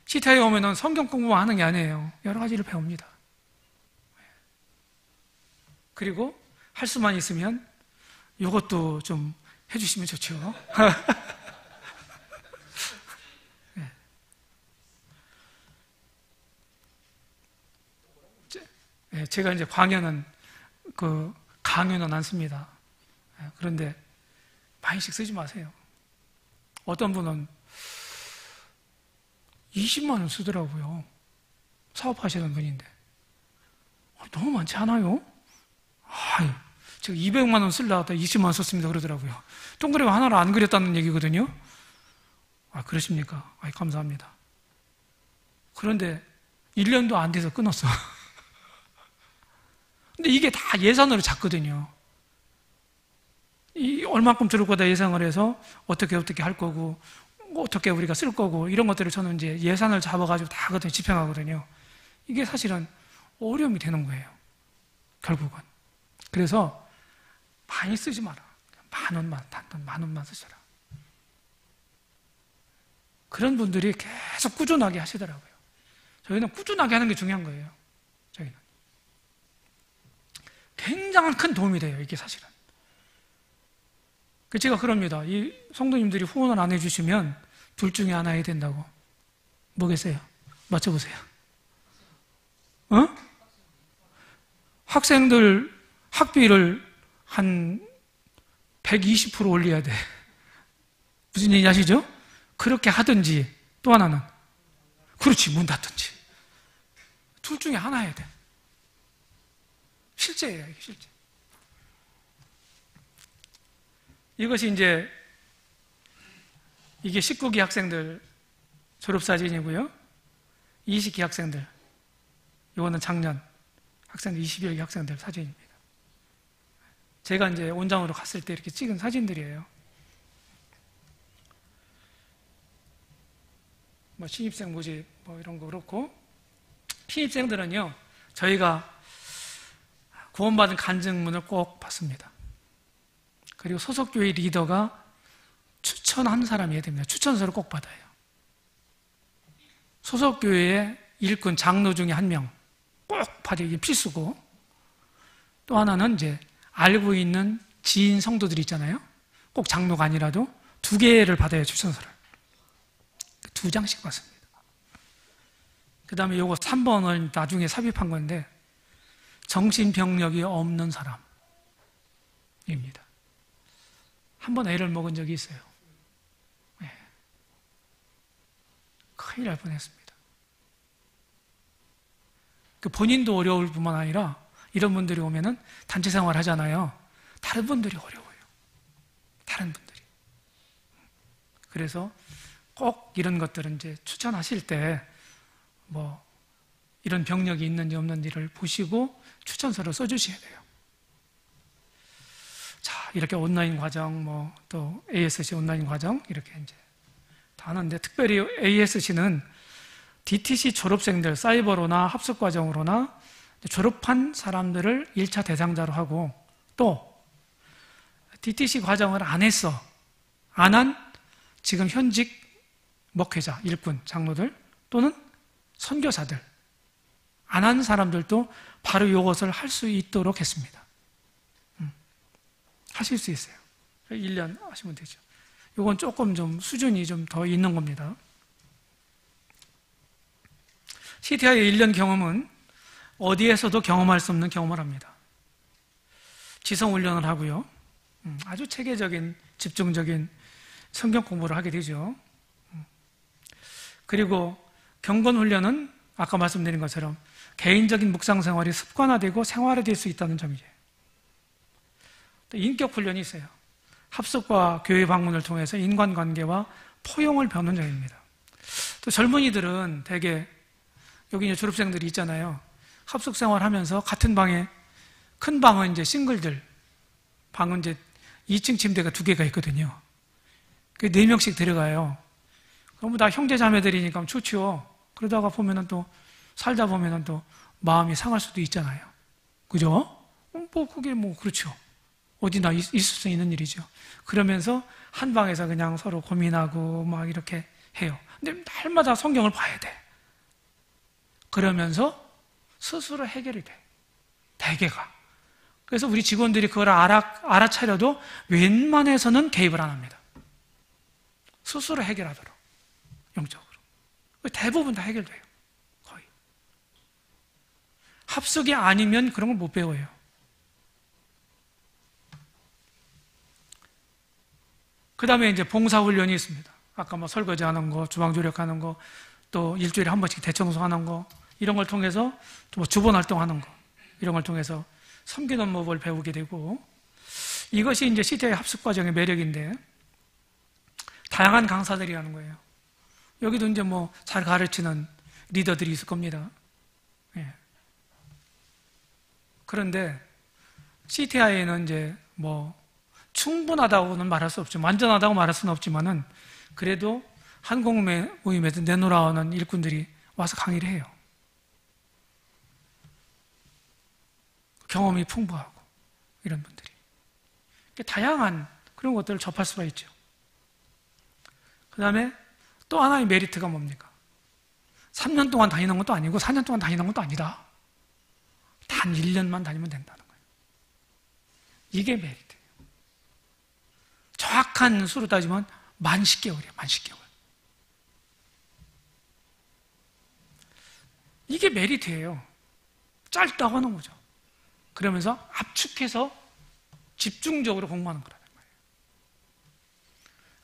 CTI에 오면은 성경 공부만 하는 게 아니에요. 여러 가지를 배웁니다. 그리고 할 수만 있으면 이것도 좀 해주시면 좋죠. 제가 이제 강연은 안 씁니다. 그런데 많이씩 쓰지 마세요. 어떤 분은 20만 원 쓰더라고요. 사업하시는 분인데. 너무 많지 않아요? 제가 200만 원 쓰려고 하다 20만 원 썼습니다 그러더라고요. 동그라미 하나를 안 그렸다는 얘기거든요. 그러십니까? 감사합니다. 그런데 1년도 안 돼서 끊었어. 근데 이게 다 예산으로 잡거든요. 얼마큼 들을 거다 예상을 해서 어떻게 할 거고 어떻게 우리가 쓸 거고 이런 것들을 저는 이제 예산을 잡아가지고 다 그것들 집행하거든요. 이게 사실은 어려움이 되는 거예요. 결국은. 그래서 많이 쓰지 마라. 단돈 10,000원만 쓰셔라. 그런 분들이 계속 꾸준하게 하시더라고요. 저희는 꾸준하게 하는 게 중요한 거예요. 저희는. 굉장한 큰 도움이 돼요, 이게 사실은. 제가 그럽니다. 이 성도님들이 후원을 안 해주시면 둘 중에 하나 해야 된다고. 뭐겠어요? 맞춰보세요. 어? 학생들 학비를 한 120% 올려야 돼. 무슨 얘기 아시죠? 그렇게 하든지, 또 하나는 그렇지, 문 닫든지. 둘 중에 하나 해야 돼. 실제예요, 이게 실제. 이것이 이제 이게 19기 학생들 졸업사진이고요. 20기 학생들, 이거는 작년 학생들 21기 학생들 사진입니다. 제가 이제 원장으로 갔을 때 이렇게 찍은 사진들이에요. 뭐 신입생 모집 뭐 이런 거 그렇고, 신입생들은요 저희가 구원받은 간증문을 꼭 받습니다. 그리고 소속교회 리더가 추천한 사람이어야 됩니다. 추천서를 꼭 받아요. 소속교회의 일꾼 장로 중에 한 명 꼭 받기 필수고, 또 하나는 이제 알고 있는 지인 성도들이 있잖아요. 꼭 장로가 아니라도 2개를 받아야 추천서를. 2장씩 받습니다. 그 다음에 요거 3번은 나중에 삽입한 건데, 정신병력이 없는 사람입니다. 한번 애를 먹은 적이 있어요. 네. 큰일 날 뻔했습니다. 본인도 어려울 뿐만 아니라 이런 분들이 오면은 단체 생활 하잖아요. 다른 분들이 어려워요. 다른 분들이. 그래서 꼭 이런 것들은 이제 추천하실 때 뭐 이런 병력이 있는지 없는지를 보시고 추천서를 써주셔야 돼요. 자, 이렇게 온라인 과정, 뭐 또 ASC 온라인 과정 이렇게 이제 다 하는데, 특별히 ASC는 DTC 졸업생들 사이버로나 합숙 과정으로나 졸업한 사람들을 1차 대상자로 하고, 또 DTC 과정을 안 한 지금 현직 목회자, 일꾼, 장로들 또는 선교사들, 안 한 사람들도 바로 이것을 할 수 있도록 했습니다. 하실 수 있어요. 1년 하시면 되죠. 이건 조금 좀 수준이 좀 더 있는 겁니다. CTI의 1년 경험은 어디에서도 경험할 수 없는 경험을 합니다. 지성훈련을 하고요. 아주 체계적인, 집중적인 성경 공부를 하게 되죠. 그리고 경건훈련은 아까 말씀드린 것처럼 개인적인 묵상 생활이 습관화되고 생활화될 수 있다는 점이죠. 또 인격훈련이 있어요. 합숙과 교회 방문을 통해서 인간관계와 포용을 배우는 점입니다. 또 젊은이들은 대개 여기 이제 졸업생들이 있잖아요. 합숙 생활하면서 같은 방에, 큰 방은 이제 싱글들, 방은 이제 2층 침대가 2개가 있거든요. 그 4명씩 들어가요. 그럼 다 형제 자매들이니까 좋죠. 그러다가 보면은 또 살다 보면은 또 마음이 상할 수도 있잖아요. 그죠? 뭐 그게 뭐 그렇죠. 어디나 있을 수 있는 일이죠. 그러면서 한 방에서 그냥 서로 고민하고 막 이렇게 해요. 근데 날마다 성경을 봐야 돼. 그러면서 스스로 해결이 돼. 대개가. 그래서 우리 직원들이 그걸 알아차려도 웬만해서는 개입을 안 합니다. 스스로 해결하도록. 영적으로. 대부분 다 해결돼요. 거의. 합숙이 아니면 그런 걸 못 배워요. 그 다음에 이제 봉사훈련이 있습니다. 아까 뭐 설거지 하는 거, 주방 조력하는 거, 또 일주일에 한 번씩 대청소하는 거, 이런 걸 통해서 또 뭐 주본 활동하는 거, 이런 걸 통해서 섬기는 법을 배우게 되고, 이것이 이제 CTI 합숙 과정의 매력인데, 다양한 강사들이 하는 거예요. 여기도 이제 뭐 잘 가르치는 리더들이 있을 겁니다. 예. 그런데 CTI에는 이제 뭐 충분하다고는 말할 수 없죠. 완전하다고 말할 수는 없지만은 그래도 한국 모임에서 내놓으라는 일꾼들이 와서 강의를 해요. 경험이 풍부하고 이런 분들이 다양한 그런 것들을 접할 수가 있죠. 그 다음에 또 하나의 메리트가 뭡니까? 3년 동안 다니는 것도 아니고 4년 동안 다니는 것도 아니다. 단 1년만 다니면 된다는 거예요. 이게 메리트예요. 정확한 수로 따지면 만 10개월이에요. 만 10개월. 이게 메리트예요. 짧다고 하는 거죠. 그러면서 압축해서 집중적으로 공부하는 거라는 말이에요.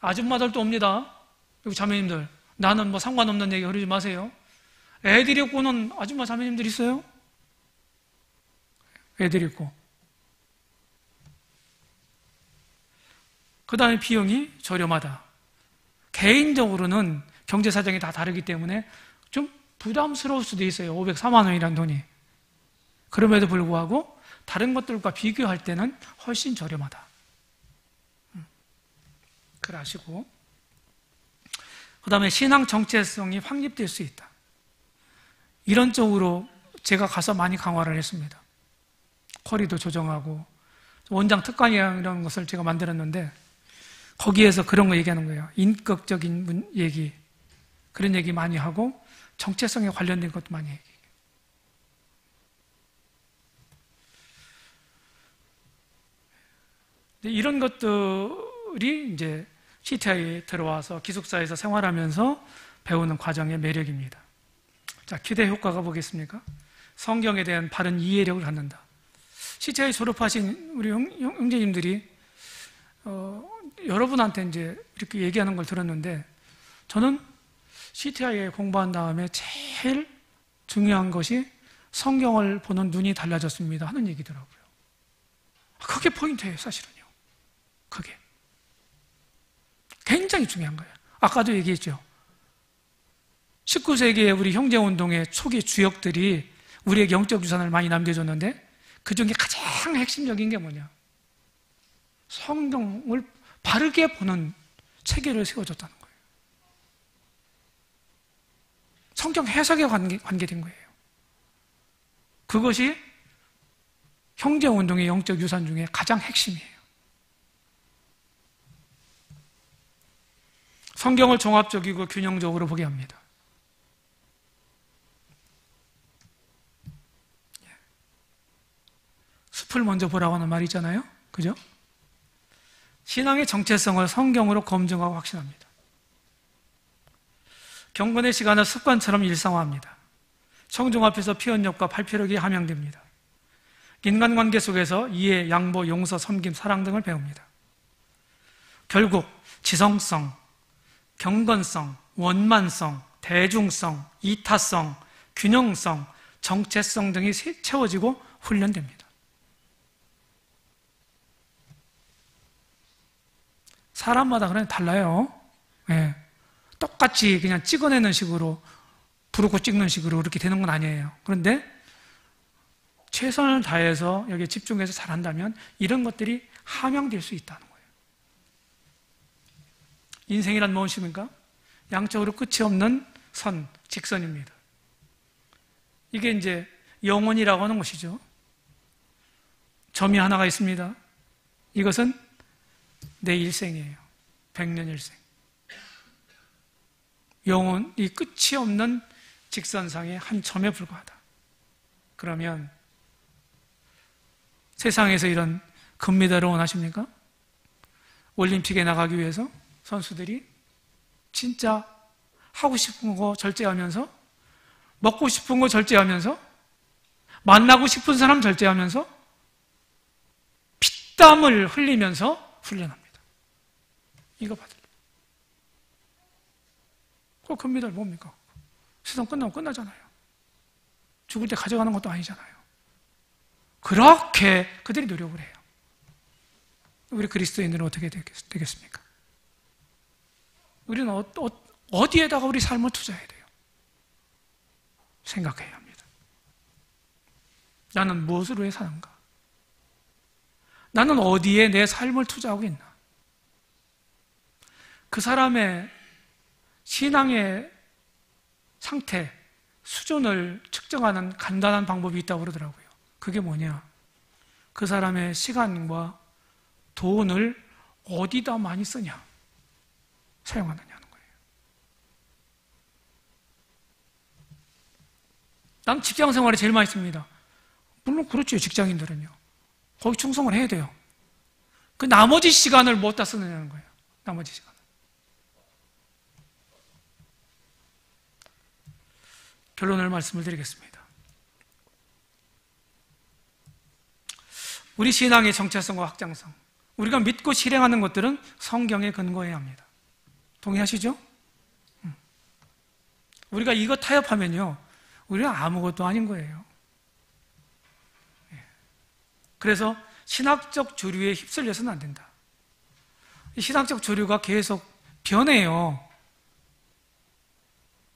아줌마들도 옵니다. 여기 자매님들, 나는 뭐 상관없는 얘기 그러지 마세요. 애들이 없고는 아줌마 자매님들 있어요? 애들이 있고. 그 다음에 비용이 저렴하다. 개인적으로는 경제 사정이 다 다르기 때문에 좀 부담스러울 수도 있어요. 504만 원이라는 돈이. 그럼에도 불구하고 다른 것들과 비교할 때는 훨씬 저렴하다. 그걸 아시고, 그 다음에 신앙 정체성이 확립될 수 있다. 이런 쪽으로 제가 가서 많이 강화를 했습니다. 쿼리도 조정하고 원장 특강이라는 것을 제가 만들었는데 거기에서 그런 거 얘기하는 거예요. 인격적인 얘기, 그런 얘기 많이 하고 정체성에 관련된 것도 많이 얘기해요. 이런 것들이 이제 CTI에 들어와서 기숙사에서 생활하면서 배우는 과정의 매력입니다. 자, 기대 효과가 뭐겠습니까? 성경에 대한 바른 이해력을 갖는다. CTI 졸업하신 우리 형제님들이 여러분한테 이제 이렇게 얘기하는 걸 들었는데, 저는 CTI에 공부한 다음에 제일 중요한 것이 성경을 보는 눈이 달라졌습니다 하는 얘기더라고요. 그게 포인트예요, 사실은요. 그게 굉장히 중요한 거예요. 아까도 얘기했죠. 19세기에 우리 형제운동의 초기 주역들이 우리에게 영적 유산을 많이 남겨줬는데 그 중에 가장 핵심적인 게 뭐냐? 성경을 바르게 보는 체계를 세워줬다는 거예요. 성경 해석에 관계된 거예요. 그것이 형제운동의 영적 유산 중에 가장 핵심이에요. 성경을 종합적이고 균형적으로 보게 합니다. 숲을 먼저 보라고 하는 말이 있잖아요. 그죠? 신앙의 정체성을 성경으로 검증하고 확신합니다. 경건의 시간을 습관처럼 일상화합니다. 청중 앞에서 표현력과 발표력이 함양됩니다. 인간관계 속에서 이해, 양보, 용서, 섬김, 사랑 등을 배웁니다. 결국 지성성, 경건성, 원만성, 대중성, 이타성, 균형성, 정체성 등이 채워지고 훈련됩니다. 사람마다 그냥 달라요. 네. 똑같이 그냥 찍어내는 식으로, 부르고 찍는 식으로 그렇게 되는 건 아니에요. 그런데 최선을 다해서 여기에 집중해서 잘한다면 이런 것들이 함양될 수 있다는 거예요. 인생이란 무엇입니까? 양쪽으로 끝이 없는 선, 직선입니다. 이게 이제 영혼이라고 하는 것이죠. 점이 하나가 있습니다. 이것은 내 일생이에요. 100년 일생. 영혼이 끝이 없는 직선상의 한 점에 불과하다. 그러면 세상에서 이런 금메달을 원하십니까? 올림픽에 나가기 위해서 선수들이 진짜 하고 싶은 거 절제하면서, 먹고 싶은 거 절제하면서, 만나고 싶은 사람 절제하면서, 피땀을 흘리면서 훈련합니다. 이거 받으려고. 그 금메달 뭡니까? 세상 끝나면 끝나잖아요. 죽을 때 가져가는 것도 아니잖아요. 그렇게 그들이 노력을 해요. 우리 그리스도인들은 어떻게 되겠습니까? 우리는 어디에다가 우리 삶을 투자해야 돼요? 생각해야 합니다. 나는 무엇으로 해 사는가? 나는 어디에 내 삶을 투자하고 있나? 그 사람의 신앙의 상태, 수준을 측정하는 간단한 방법이 있다고 그러더라고요. 그게 뭐냐? 그 사람의 시간과 돈을 어디다 많이 쓰냐, 사용하느냐는 거예요. 난 직장 생활에 제일 많이 씁니다. 물론 그렇죠, 직장인들은요. 거기 충성을 해야 돼요. 그 나머지 시간을 못다 쓰느냐는 거예요. 나머지 시간. 결론을 말씀을 드리겠습니다. 우리 신앙의 정체성과 확장성, 우리가 믿고 실행하는 것들은 성경에 근거해야 합니다. 동의하시죠? 우리가 이거 타협하면요, 우리는 아무것도 아닌 거예요. 그래서 신학적 주류에 휩쓸려서는 안 된다. 이 신학적 주류가 계속 변해요.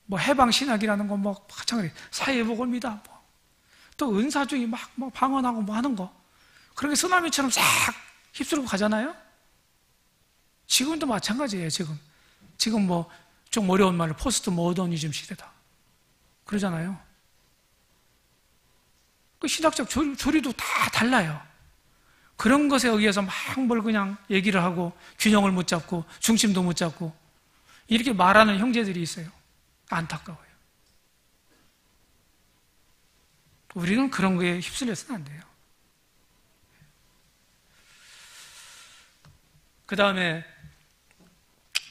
뭐 해방신학이라는 거, 뭐 한창 사회복음이다, 또 은사주의 막 방언하고 뭐 하는 거, 그런 게 쓰나미처럼 싹 휩쓸고 가잖아요. 지금도 마찬가지예요. 지금 뭐 좀 어려운 말로 포스트 모더니즘 시대다 그러잖아요. 그 신학적 조리도 다 달라요. 그런 것에 의해서 막 뭘 그냥 얘기를 하고 균형을 못 잡고 중심도 못 잡고 이렇게 말하는 형제들이 있어요. 안타까워요. 우리는 그런 거에 휩쓸려서는 안 돼요. 그 다음에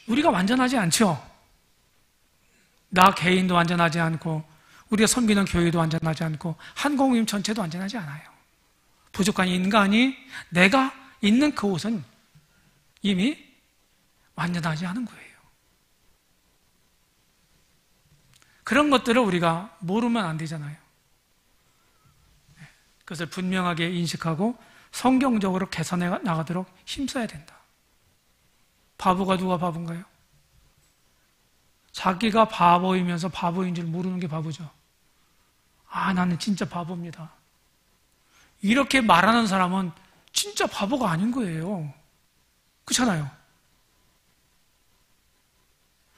우리가 완전하지 않죠. 나 개인도 완전하지 않고 우리가 섬기는 교회도 완전하지 않고 한국민 전체도 완전하지 않아요. 부족한 인간이 내가 있는 그곳은 이미 완전하지 않은 거예요. 그런 것들을 우리가 모르면 안 되잖아요. 그것을 분명하게 인식하고 성경적으로 개선해 나가도록 힘써야 된다. 바보가 누가 바본가요? 자기가 바보이면서 바보인 줄 모르는 게 바보죠. 아, 나는 진짜 바보입니다. 이렇게 말하는 사람은 진짜 바보가 아닌 거예요. 그렇잖아요.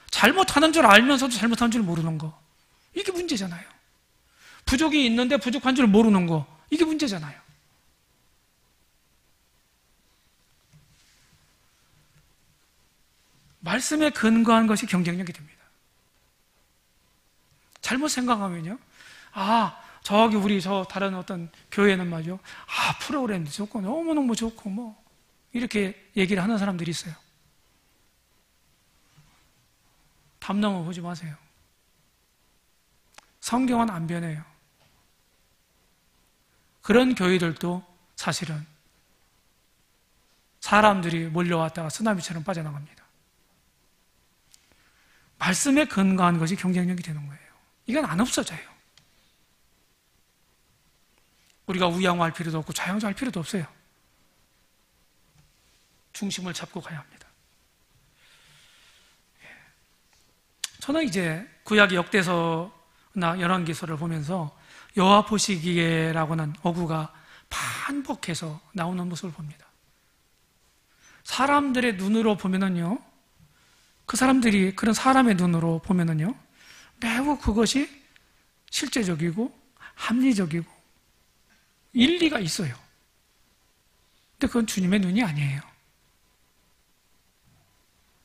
잘못하는 줄 알면서도 잘못하는 줄 모르는 거, 이게 문제잖아요. 부족이 있는데 부족한 줄 모르는 거, 이게 문제잖아요. 말씀에 근거한 것이 경쟁력이 됩니다. 잘못 생각하면요, 저기 우리 저 다른 어떤 교회는 말이죠, 프로그램도 좋고 너무너무 좋고 뭐 이렇게 얘기를 하는 사람들이 있어요. 담 넘어 보지 마세요. 성경은 안 변해요. 그런 교회들도 사실은 사람들이 몰려왔다가 쓰나미처럼 빠져나갑니다. 말씀에 근거한 것이 경쟁력이 되는 거예요. 이건 안 없어져요. 우리가 우양화할 필요도 없고 좌양자할 필요도 없어요. 중심을 잡고 가야 합니다. 저는 이제 구약의 역대서나 열왕기서를 보면서 여호와 보시기에라고는 어구가 반복해서 나오는 모습을 봅니다. 사람들의 눈으로 보면은요, 그 사람들이 그런 사람의 눈으로 보면은요, 매우 그것이 실제적이고 합리적이고 일리가 있어요. 근데 그건 주님의 눈이 아니에요.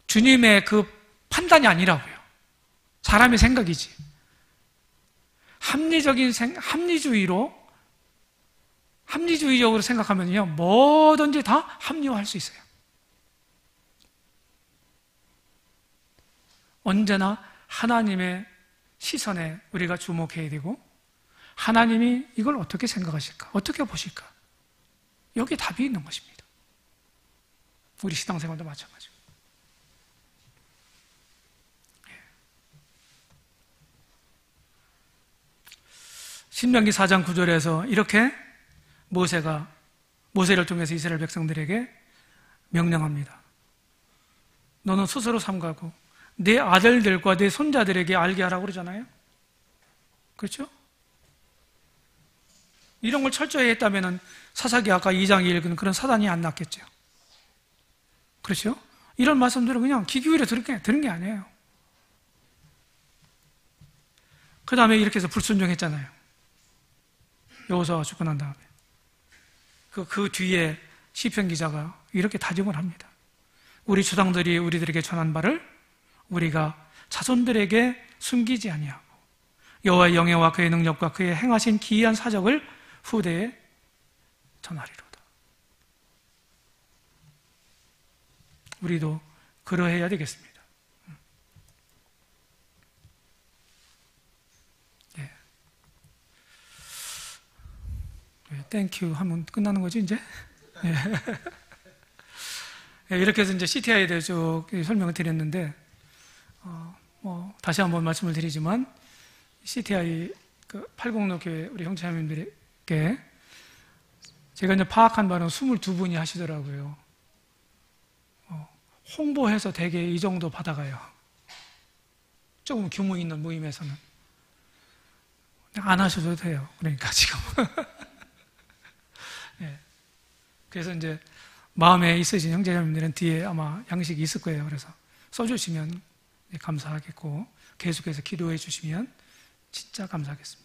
주님의 그 판단이 아니라고요. 사람의 생각이지. 합리주의적으로 생각하면요, 뭐든지 다 합리화할 수 있어요. 언제나 하나님의 시선에 우리가 주목해야 되고, 하나님이 이걸 어떻게 생각하실까? 어떻게 보실까? 여기에 답이 있는 것입니다. 우리 신앙생활도 마찬가지고. 신명기 4장 9절에서 이렇게 모세를 통해서 이스라엘 백성들에게 명령합니다. 너는 스스로 삼가고 내 아들들과 내 손자들에게 알게 하라고 그러잖아요. 그렇죠? 이런 걸 철저히 했다면 사사기 아까 2장에 읽은 그런 사단이 안 났겠죠. 그렇죠? 이런 말씀들은 그냥 귀 기울여 들은 게 아니에요. 그 다음에 이렇게 해서 불순종했잖아요. 여호수아가 죽고 난 다음에 그 뒤에 시편 기자가 이렇게 다짐을 합니다. 우리 조상들이 우리들에게 전한 바를 우리가 자손들에게 숨기지 아니하고 여호와의 영예와 그의 능력과 그의 행하신 기이한 사적을 후대에 전하리로다. 우리도 그러해야 되겠습니다. 예. 땡큐 하면 끝나는 거죠, 이제? 예. 예, 이렇게 해서 이제 CTI에 대해서 쭉 설명을 드렸는데, 다시 한번 말씀을 드리지만, CTI, 80로 교회 우리 형제자매님들에게 제가 이제 파악한 바는 22분이 하시더라고요. 홍보해서 대개 이 정도 받아가요. 조금 규모 있는 모임에서는. 안 하셔도 돼요. 그러니까 지금. 예. 그래서 이제 마음에 있으신 형제자매님들은 뒤에 아마 양식이 있을 거예요. 그래서 써주시면 감사하겠고, 계속해서 기도해 주시면 진짜 감사하겠습니다.